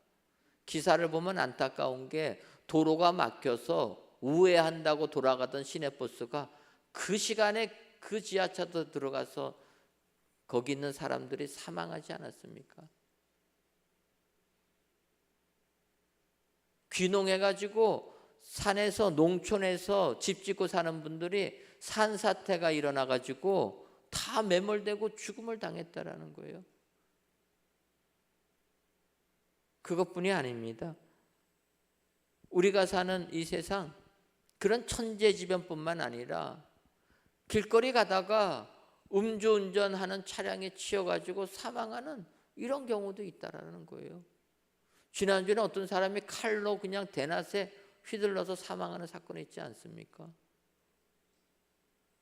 기사를 보면 안타까운 게 도로가 막혀서 우회한다고 돌아가던 시내버스가 그 시간에 그 지하차도 들어가서 거기 있는 사람들이 사망하지 않았습니까? 귀농해가지고 산에서, 농촌에서 집 짓고 사는 분들이 산사태가 일어나가지고 다 매몰되고 죽음을 당했다라는 거예요. 그것뿐이 아닙니다. 우리가 사는 이 세상, 그런 천재지변뿐만 아니라 길거리 가다가 음주운전하는 차량에 치여가지고 사망하는 이런 경우도 있다라는 거예요. 지난주에 어떤 사람이 칼로 그냥 대낮에 휘둘러서 사망하는 사건이 있지 않습니까?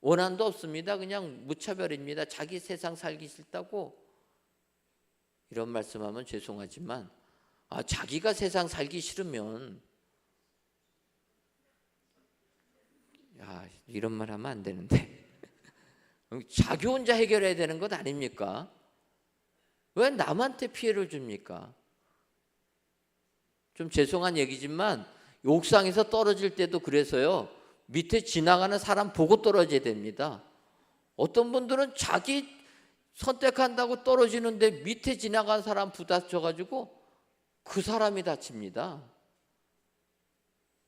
원한도 없습니다. 그냥 무차별입니다. 자기 세상 살기 싫다고. 이런 말씀하면 죄송하지만 자기가 세상 살기 싫으면, 이런 말 하면 안 되는데 자기 혼자 해결해야 되는 것 아닙니까? 왜 남한테 피해를 줍니까? 좀 죄송한 얘기지만 옥상에서 떨어질 때도 그래서요, 밑에 지나가는 사람 보고 떨어져야 됩니다. 어떤 분들은 자기 선택한다고 떨어지는데 밑에 지나간 사람 부딪혀가지고 그 사람이 다칩니다.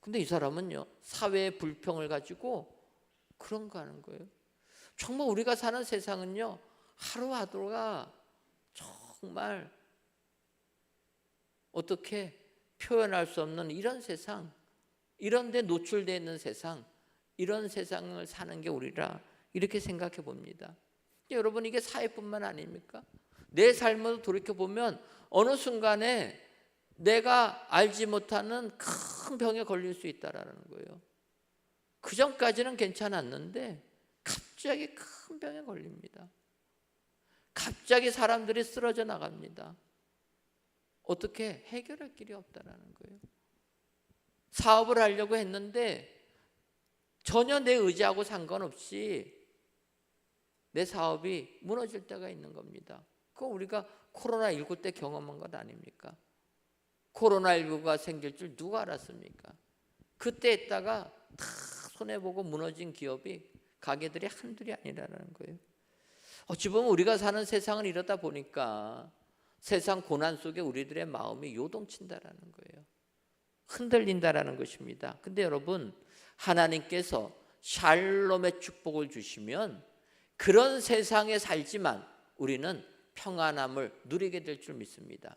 근데 이 사람은요, 사회의 불평을 가지고 그런 거 하는 거예요. 정말 우리가 사는 세상은요, 하루하루가 정말 어떻게 표현할 수 없는 이런 세상, 이런 데 노출되어 있는 세상, 이런 세상을 사는 게 우리라, 이렇게 생각해 봅니다. 여러분, 이게 사회뿐만 아닙니까? 내 삶을 돌이켜보면 어느 순간에 내가 알지 못하는 큰 병에 걸릴 수 있다라는 거예요. 그 전까지는 괜찮았는데 갑자기 큰 병에 걸립니다. 갑자기 사람들이 쓰러져 나갑니다. 어떻게 해결할 길이 없다라는 거예요. 사업을 하려고 했는데 전혀 내 의지하고 상관없이 내 사업이 무너질 때가 있는 겁니다. 그거 우리가 코로나19 때 경험한 것 아닙니까? 코로나19가 생길 줄 누가 알았습니까? 그때 있다가 다 손해보고 무너진 기업이, 가게들이 한둘이 아니라는 거예요. 어찌 보면 우리가 사는 세상을 이러다 보니까 세상 고난 속에 우리들의 마음이 요동친다라는 거예요. 흔들린다라는 것입니다. 근데 여러분, 하나님께서 샬롬의 축복을 주시면 그런 세상에 살지만 우리는 평안함을 누리게 될 줄 믿습니다.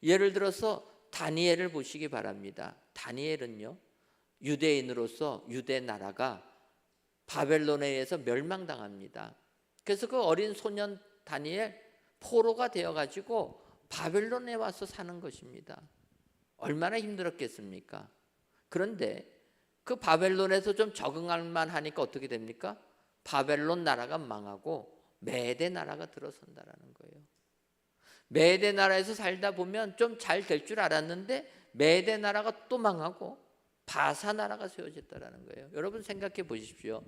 예를 들어서 다니엘을 보시기 바랍니다. 다니엘은요, 유대인으로서 유대 나라가 바벨론에 의해서 멸망당합니다. 그래서 그 어린 소년 다니엘 포로가 되어가지고 바벨론에 와서 사는 것입니다. 얼마나 힘들었겠습니까? 그런데 그 바벨론에서 좀 적응할 만하니까 어떻게 됩니까? 바벨론 나라가 망하고 메대 나라가 들어선다라는 거예요. 메대 나라에서 살다 보면 좀 잘 될 줄 알았는데 메대 나라가 또 망하고 바사 나라가 세워졌다라는 거예요. 여러분 생각해 보십시오.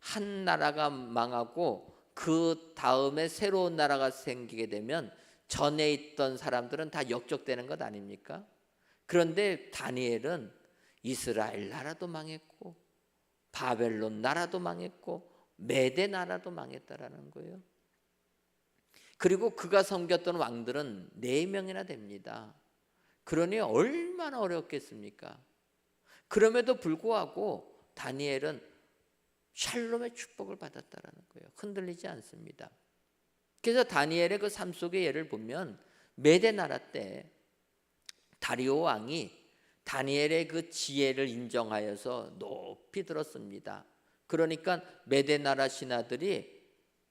한 나라가 망하고 그 다음에 새로운 나라가 생기게 되면 전에 있던 사람들은 다 역적되는 것 아닙니까? 그런데 다니엘은 이스라엘 나라도 망했고 바벨론 나라도 망했고 메대 나라도 망했다라는 거예요. 그리고 그가 섬겼던 왕들은 4명이나 됩니다. 그러니 얼마나 어렵겠습니까? 그럼에도 불구하고 다니엘은 샬롬의 축복을 받았다라는 거예요. 흔들리지 않습니다. 그래서 다니엘의 그 삶 속의 예를 보면 메대 나라 때 다리오 왕이 다니엘의 그 지혜를 인정하여서 높이 들었습니다. 그러니까 메대 나라 신하들이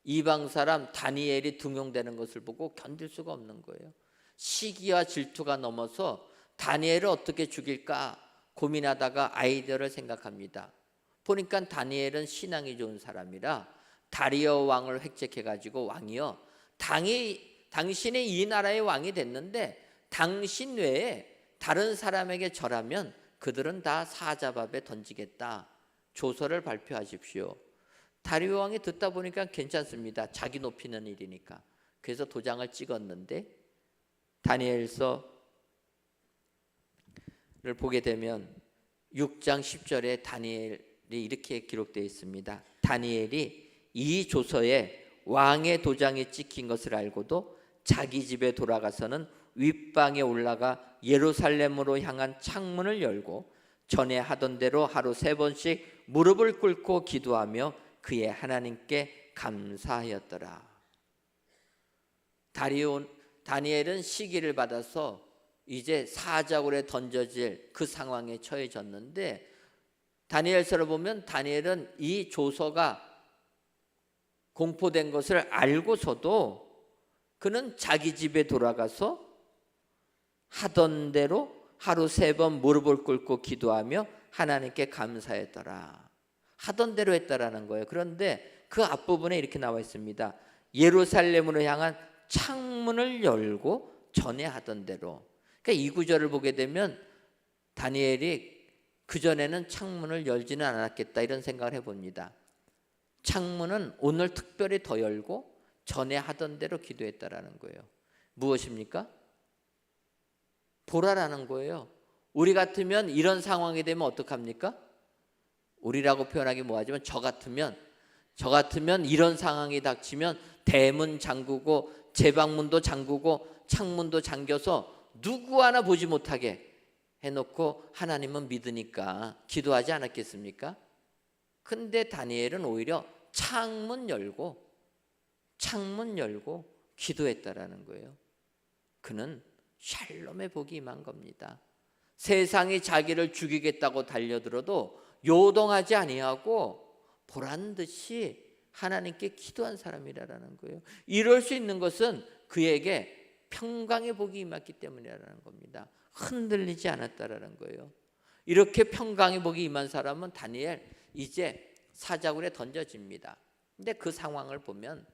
이방 사람 다니엘이 등용되는 것을 보고 견딜 수가 없는 거예요. 시기와 질투가 넘어서 다니엘을 어떻게 죽일까 고민하다가 아이디어를 생각합니다. 보니까 다니엘은 신앙이 좋은 사람이라 다리오 왕을 획책해 가지고 왕이요, 당신이 이 나라의 왕이 됐는데 당신 외에 다른 사람에게 절하면 그들은 다 사자밥에 던지겠다. 조서를 발표하십시오. 다리오 왕이 듣다 보니까 괜찮습니다. 자기 높이는 일이니까. 그래서 도장을 찍었는데 다니엘서를 보게 되면 6장 10절에 다니엘이 이렇게 기록되어 있습니다. 다니엘이 이 조서에 왕의 도장이 찍힌 것을 알고도 자기 집에 돌아가서는 윗방에 올라가 예루살렘으로 향한 창문을 열고 전에 하던 대로 하루 3번씩 무릎을 꿇고 기도하며 그의 하나님께 감사하였더라. 다니엘은 시기를 받아서 이제 사자굴에 던져질 그 상황에 처해졌는데, 다니엘서를 보면 다니엘은 이 조서가 공포된 것을 알고서도 그는 자기 집에 돌아가서 하던 대로 하루 3번 무릎을 꿇고 기도하며 하나님께 감사했더라. 하던 대로 했다라는 거예요. 그런데 그 앞부분에 이렇게 나와 있습니다. 예루살렘으로 향한 창문을 열고 전에 하던 대로. 그러니까 이 구절을 보게 되면 다니엘이 그전에는 창문을 열지는 않았겠다 이런 생각을 해봅니다. 창문은 오늘 특별히 더 열고 전에 하던 대로 기도했다라는 거예요. 무엇입니까? 보라라는 거예요. 우리 같으면 이런 상황이 되면 어떡합니까? 우리라고 표현하기 뭐하지만 저 같으면 이런 상황이 닥치면 대문 잠그고 제방문도 잠그고 창문도 잠겨서 누구 하나 보지 못하게 해놓고 하나님은 믿으니까 기도하지 않았겠습니까? 근데 다니엘은 오히려 창문 열고 기도했다라는 거예요. 그는 샬롬의 복이 임한 겁니다. 세상이 자기를 죽이겠다고 달려들어도 요동하지 아니하고 보란듯이 하나님께 기도한 사람이라는 거예요. 이럴 수 있는 것은 그에게 평강의 복이 임했기 때문이라는 겁니다. 흔들리지 않았다라는 거예요. 이렇게 평강의 복이 임한 사람은 다니엘 이제 사자굴에 던져집니다. 근데 그 상황을 보면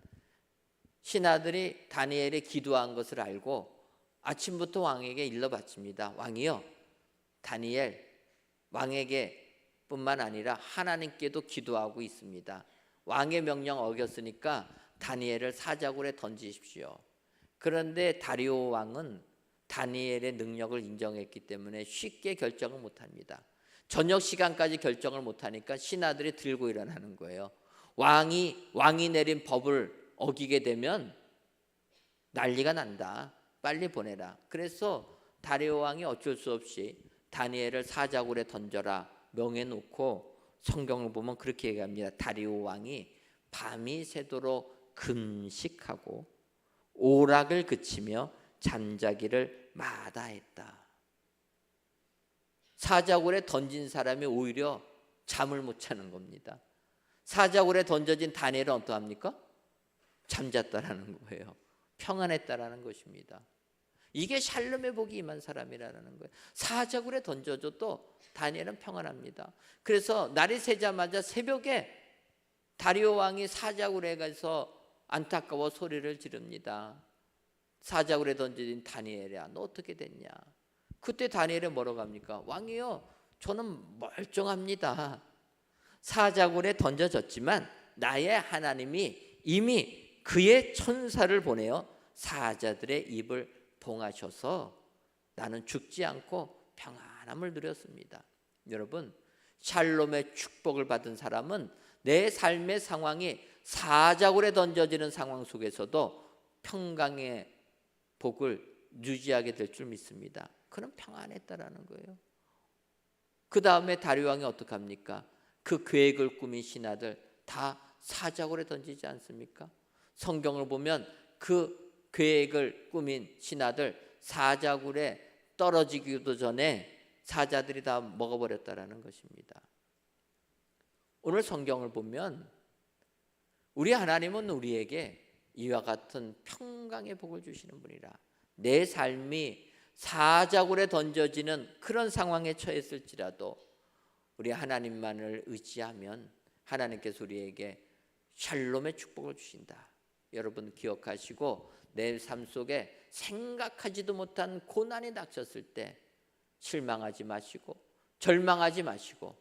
신하들이 다니엘이 기도한 것을 알고 아침부터 왕에게 일러 바칩니다. 왕이요, 다니엘 왕에게 뿐만 아니라 하나님께도 기도하고 있습니다. 왕의 명령 어겼으니까 다니엘을 사자굴에 던지십시오. 그런데 다리오 왕은 다니엘의 능력을 인정했기 때문에 쉽게 결정을 못합니다. 저녁 시간까지 결정을 못하니까 신하들이 들고 일어나는 거예요. 왕이 내린 법을 어기게 되면 난리가 난다. 빨리 보내라. 그래서 다리오 왕이 어쩔 수 없이 다니엘을 사자굴에 던져라 명해놓고 성경을 보면 그렇게 얘기합니다. 다리오 왕이 밤이 새도록 금식하고 오락을 그치며 잠자기를 마다했다. 사자굴에 던진 사람이 오히려 잠을 못 자는 겁니다. 사자굴에 던져진 다니엘은 어떠합니까? 잠잤다라는 거예요. 평안했다라는 것입니다. 이게 샬롬의 복이 임한 사람이라는 거예요. 사자굴에 던져줘도 다니엘은 평안합니다. 그래서 날이 새자마자 새벽에 다리오 왕이 사자굴에 가서 안타까워 소리를 지릅니다. 사자굴에 던져진 다니엘이야, 너 어떻게 됐냐? 그때 다니엘이 뭐라고 합니까? 왕이요, 저는 멀쩡합니다. 사자굴에 던져졌지만 나의 하나님이 이미 그의 천사를 보내어 사자들의 입을 봉하셔서 나는 죽지 않고 평안함을 누렸습니다. 여러분, 샬롬의 축복을 받은 사람은 내 삶의 상황이 사자굴에 던져지는 상황 속에서도 평강의 복을 유지하게 될 줄 믿습니다. 그는 평안했다라는 거예요. 그 다음에 다리오 왕이 어떻게 합니까? 그 계획을 꾸민 신하들 다 사자굴에 던지지 않습니까? 성경을 보면 그 계획을 꾸민 신하들 사자굴에 떨어지기도 전에 사자들이 다 먹어버렸다라는 것입니다. 오늘 성경을 보면 우리 하나님은 우리에게 이와 같은 평강의 복을 주시는 분이라. 내 삶이 사자굴에 던져지는 그런 상황에 처했을지라도 우리 하나님만을 의지하면 하나님께서 우리에게 샬롬의 축복을 주신다. 여러분 기억하시고 내 삶 속에 생각하지도 못한 고난이 닥쳤을 때 실망하지 마시고 절망하지 마시고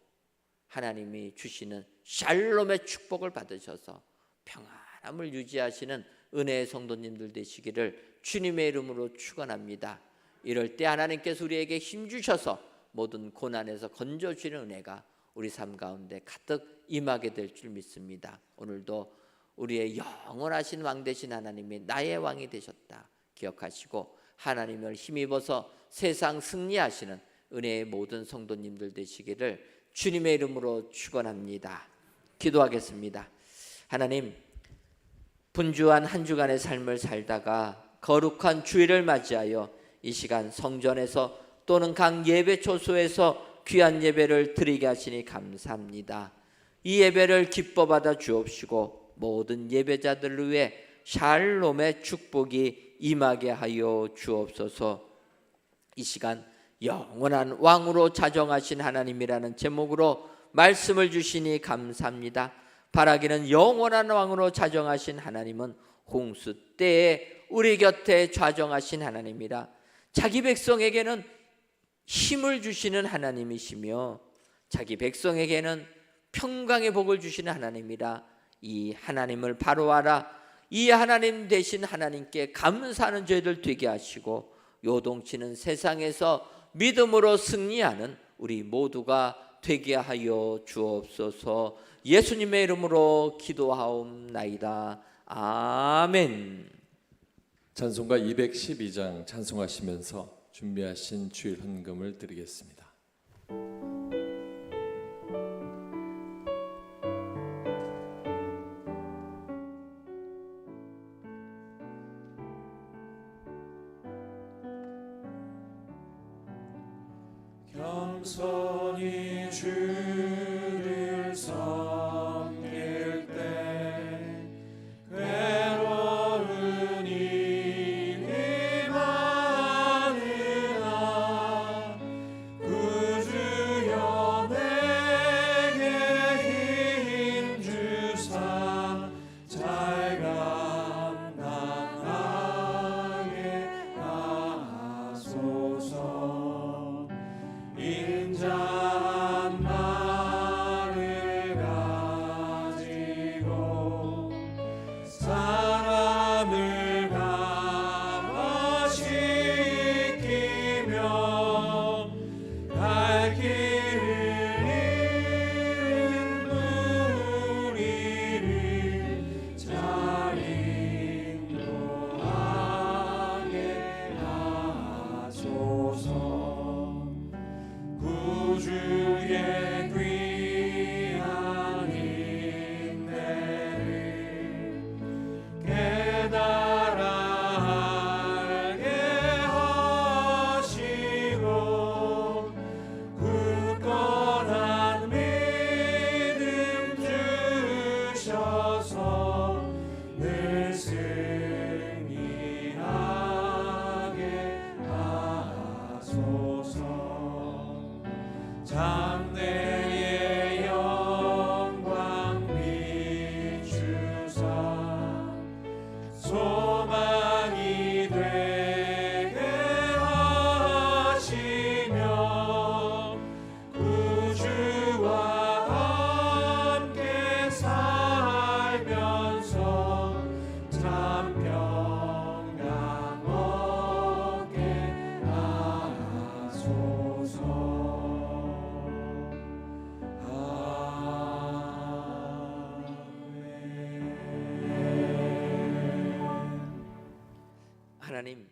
하나님이 주시는 샬롬의 축복을 받으셔서 평안함을 유지하시는 은혜의 성도님들 되시기를 주님의 이름으로 축원합니다. 이럴 때 하나님께서 우리에게 힘주셔서 모든 고난에서 건져주시는 은혜가 우리 삶 가운데 가득 임하게 될 줄 믿습니다. 오늘도 우리의 영원하신 왕 되신 하나님이 나의 왕이 되셨다 기억하시고 하나님을 힘입어서 세상 승리하시는 은혜의 모든 성도님들 되시기를 주님의 이름으로 축원합니다. 기도하겠습니다. 하나님, 분주한 한 주간의 삶을 살다가 거룩한 주일을 맞이하여 이 시간 성전에서 또는 각 예배 초소에서 귀한 예배를 드리게 하시니 감사합니다. 이 예배를 기뻐 받아 주옵시고 모든 예배자들을 위해 샬롬의 축복이 임하게 하여 주옵소서. 이 시간 영원한 왕으로 자정하신 하나님이라는 제목으로 말씀을 주시니 감사합니다. 바라기는 영원한 왕으로 자정하신 하나님은 홍수 때에 우리 곁에 좌정하신 하나님이라 자기 백성에게는 힘을 주시는 하나님이시며 자기 백성에게는 평강의 복을 주시는 하나님이라 이 하나님을 바로 알아 이 하나님 되신 하나님께 감사하는 저희들 되게 하시고 요동치는 세상에서 믿음으로 승리하는 우리 모두가 되게 하여 주옵소서. 예수님의 이름으로 기도하옵나이다. 아멘. 찬송가 212장 찬송하시면서 준비하신 주일 헌금을 드리겠습니다. 겸손히 주를 섬길 때 괴로운 일이 많으나 구주여 내게 힘 주사 잘 감당하게 하소서. 인자한 말을 가지고 사람을 감화시키며 갈 길을 잃은 무리를 잘 인도하게 하소서. 구주의 귀한 인내를 깨달아 알게 하시고 굳건한 믿음 주셔서 늘 승리하게 하소서. 장대의 영광 비추사 소망이 되게 하시며 구주와 함께 살면서 참 평강 얻게 하소서. 하나님,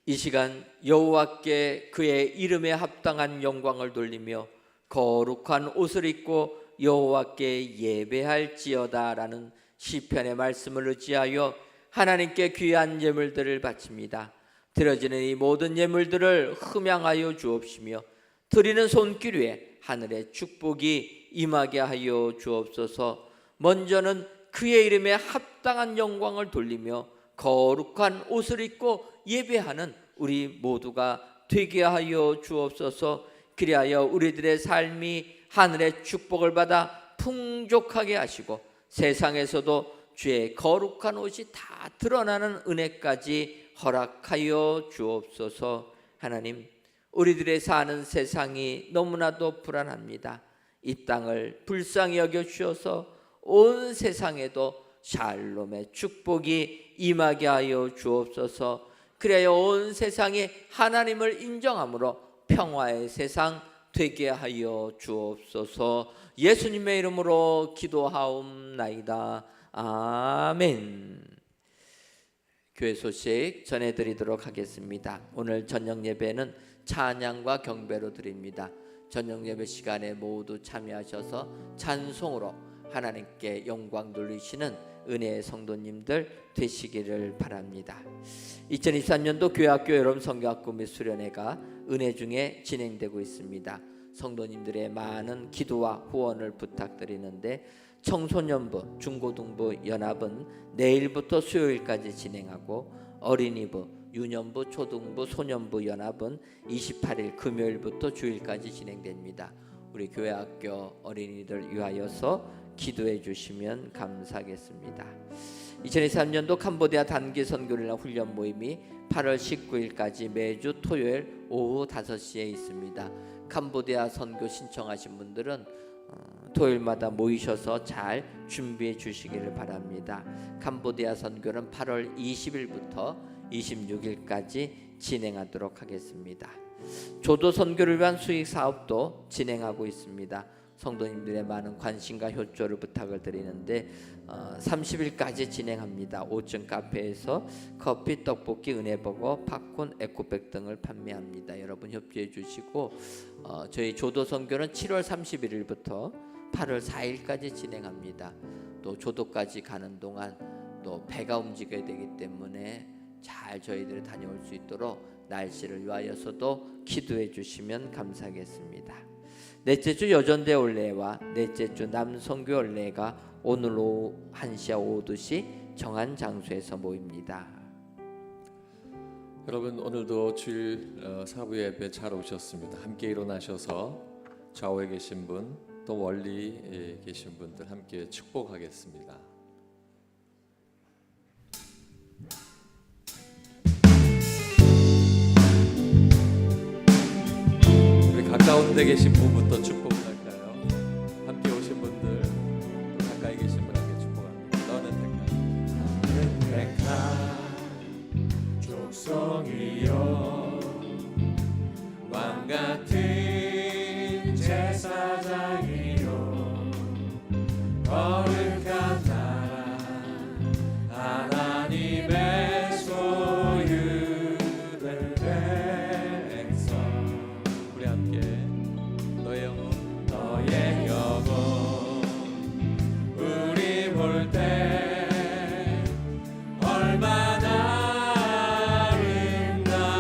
이 시간 여호와께 그의 이름에 합당한 영광을 돌리며 거룩한 옷을 입고 여호와께 예배할지어다라는 시편의 말씀을 의지하여 하나님께 귀한 예물들을 바칩니다. 드려지는 이 모든 예물들을 흠양하여 주옵시며 드리는 손길 위에 하늘의 축복이 임하게 하여 주옵소서. 먼저는 그의 이름에 합당한 영광을 돌리며 거룩한 옷을 입고 예배하는 우리 모두가 되게 하여 주옵소서. 그리하여 우리들의 삶이 하늘의 축복을 받아 풍족하게 하시고 세상에서도 주의 거룩한 옷이 다 드러나는 은혜까지 허락하여 주옵소서. 하나님, 우리들의 사는 세상이 너무나도 불안합니다. 이 땅을 불쌍히 여겨 주셔서 온 세상에도 샬롬의 축복이 임하게 하여 주옵소서. 그래야 온 세상이 하나님을 인정함으로 평화의 세상 되게 하여 주옵소서. 예수님의 이름으로 기도하옵나이다. 아멘. 교회 소식 전해드리도록 하겠습니다. 오늘 저녁 예배는 찬양과 경배로 드립니다. 저녁 예배 시간에 모두 참여하셔서 찬송으로 하나님께 영광 돌리시는 은혜의 성도님들 되시기를 바랍니다. 2023년도 교회학교 여름 성경학교 및 수련회가 은혜 중에 진행되고 있습니다. 성도님들의 많은 기도와 후원을 부탁드리는데 청소년부, 중고등부 연합은 내일부터 수요일까지 진행하고 어린이부, 유년부, 초등부, 소년부 연합은 28일 금요일부터 주일까지 진행됩니다. 우리 교회학교 어린이들 위하여서 기도해 주시면 감사하겠습니다. 2023년도 캄보디아 단기 선교리나 훈련 모임이 8월 19일까지 매주 토요일 오후 5시에 있습니다. 캄보디아 선교 신청하신 분들은 토요일마다 모이셔서 잘 준비해 주시기를 바랍니다. 캄보디아 선교는 8월 20일부터 26일까지 진행하도록 하겠습니다. 조도 선교를 위한 수익 사업도 진행하고 있습니다. 성도님들의 많은 관심과 협조를 부탁을 드리는데 30일까지 진행합니다. 5층 카페에서 커피, 떡볶이, 은혜버거, 팝콘, 에코백 등을 판매합니다. 여러분 협조해 주시고 저희 조도 선교는 7월 31일부터 8월 4일까지 진행합니다. 또 조도까지 가는 동안 또 배가 움직여야 되기 때문에 잘 저희들이 다녀올 수 있도록 날씨를 위하여서도 기도해 주시면 감사하겠습니다. 넷째 주 여전대 올레와 넷째 주 남성교 올레가 오늘 오후 1시와 오후 2시 정한 장소에서 모입니다. 여러분 오늘도 주일 사부 예배 잘 오셨습니다. 함께 일어나셔서 좌우에 계신 분 또 멀리 계신 분들 함께 축복하겠습니다. 우리 가까운 데 계신 분부터 축복할까요? 함께 오신 분들 또 가까이 계신 분에게 축복합니다. 너는 택한 족속이요 왕같은 제사장이요 거룩한 나라 하나님의 소유된 백성 우리 함께 너의 영혼 너의 영혼 우리 볼 때 얼마나 아름다운지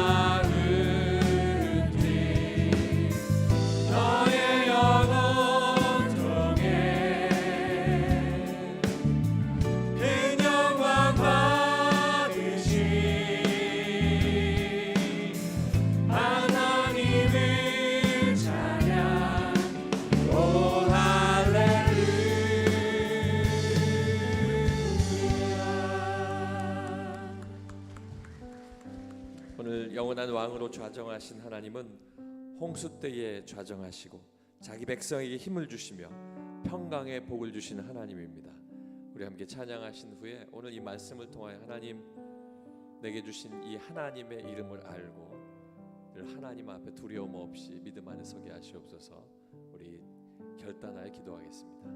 너의 영혼 통해 큰 영광 받으신 하나님을 찬양 오 할렐루야. 오늘 영원한 왕으로 좌정하신 하나님은 홍수 때에 좌정하시고 자기 백성에게 힘을 주시며 평강의 복을 주시는 하나님입니다. 우리 함께 찬양하신 후에 오늘 이 말씀을 통하여 하나님 내게 주신 이 하나님의 이름을 알고 늘 하나님 앞에 두려움 없이 믿음 안에 서게 하시옵소서. 우리 결단하여 기도하겠습니다.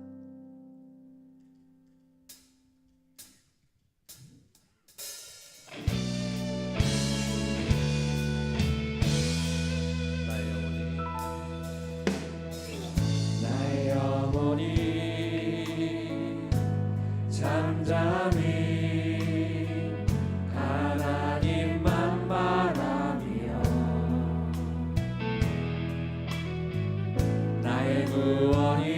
나의 영혼이 잠잠히 하나님만 바라며 나의 구원이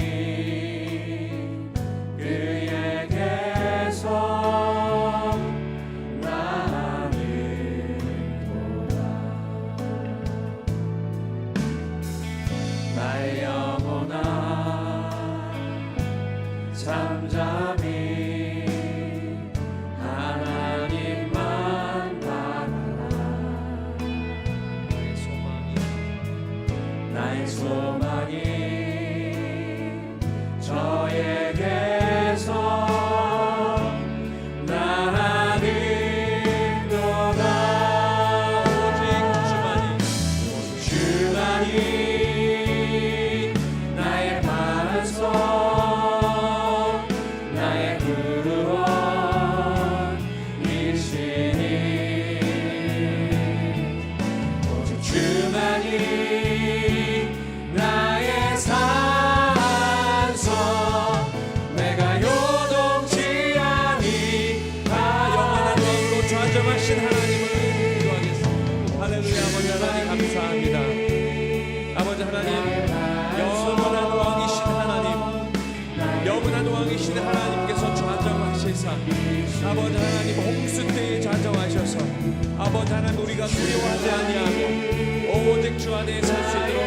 두려워하지 아니하고 오직 주 안에 설 수 있도록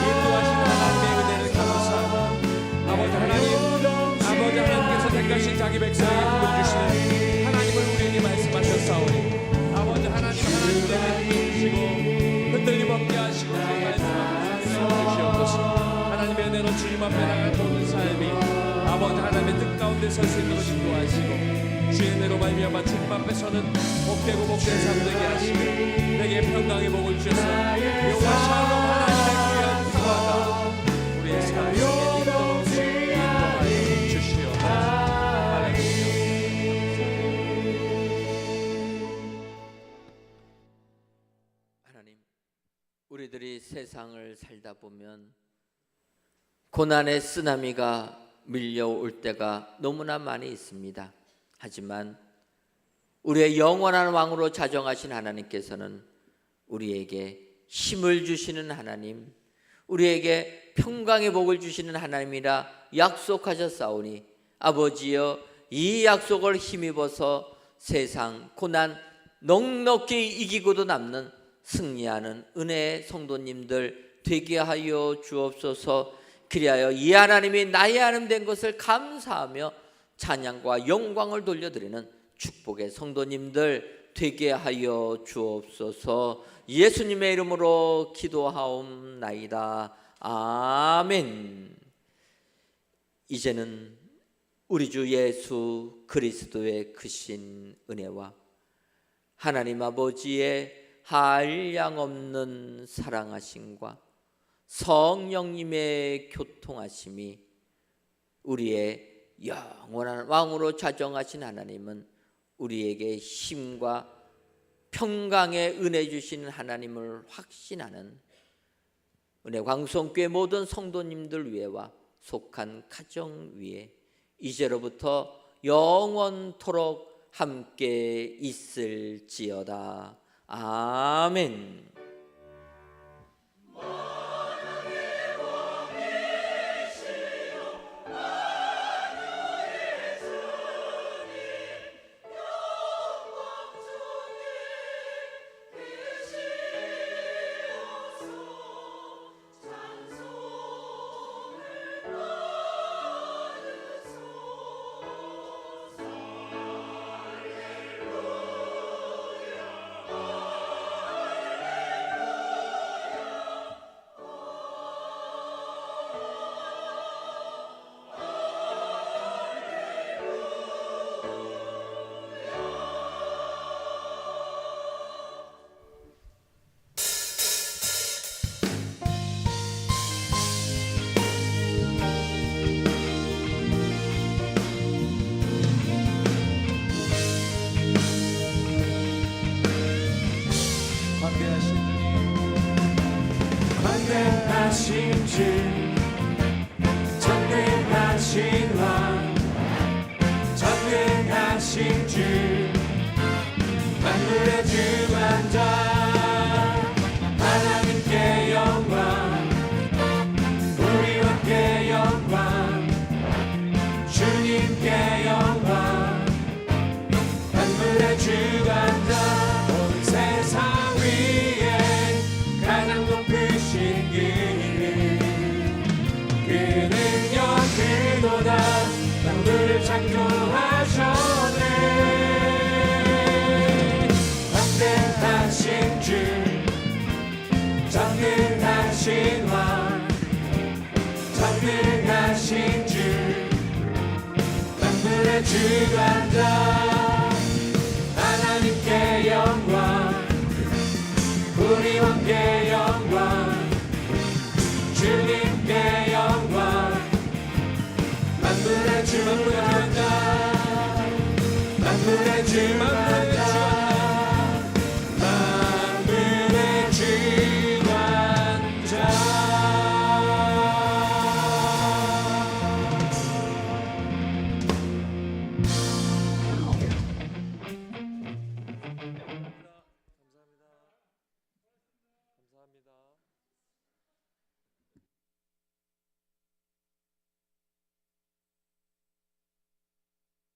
인도하신 하나님의 은혜를 감사하고 아버지 하나님께서 택하신 자기 백성에게 복을 주시는 하나님을 우리에게 말씀하셨사오니 아버지 하나님의 힘을 주시고 흔들림 없게 하시고 말씀하시옵소서. 하나님의 은혜로 주님 앞에 나갈 모든 삶이 아버지 하나님의 뜻 가운데 설 수 있도록 인도하시고 주의 은혜로 말미암아 주님 앞에서는 복되고 복된 삶 되게 하시고 내게 평강의 복을 주셔서 여호와 샬롬 하나님의 귀한 평화가 우리의 삶 속에 있도록 인도하여 주시옵소서. 하나님, 우리들이 세상을 살다 보면 고난의 쓰나미가 밀려올 때가 너무나 많이 있습니다. 하지만 우리의 영원한 왕으로 자정하신 하나님께서는 우리에게 힘을 주시는 하나님, 우리에게 평강의 복을 주시는 하나님이라 약속하셨사오니 아버지여, 이 약속을 힘입어서 세상 고난 넉넉히 이기고도 남는 승리하는 은혜의 성도님들 되게 하여 주옵소서. 그리하여 이 하나님이 나의 하나님 된 것을 감사하며 찬양과 영광을 돌려드리는 축복의 성도님들 되게 하여 주옵소서. 예수님의 이름으로 기도하옵나이다. 아멘. 이제는 우리 주 예수 그리스도의 크신 은혜와 하나님 아버지의 한량없는 사랑하심과 성령님의 교통하심이 우리의 영원한 왕으로 자정하신 하나님은 우리에게 힘과 평강의 은혜 주시는 하나님을 확신하는 은혜 광성교회 모든 성도님들 위에와 속한 가정 위에 이제로부터 영원토록 함께 있을지어다. 아멘. 전능하신 주, 전능하신 왕, 전능하신 주, 만물의 주관자, 하나님께 영광, 우리 함께 영광, 주님께 영광, 만물의 주관자, 온 세상 위에 가장 높으신 그는요 그보다 만물을 창조하셨네. 전능하신 주, 전능하신 왕, 전능하신 주, 만물의 주관자, 하나님께 영광, 우리 왕께 영광, 주님께 영광, 만물의 주, 만물의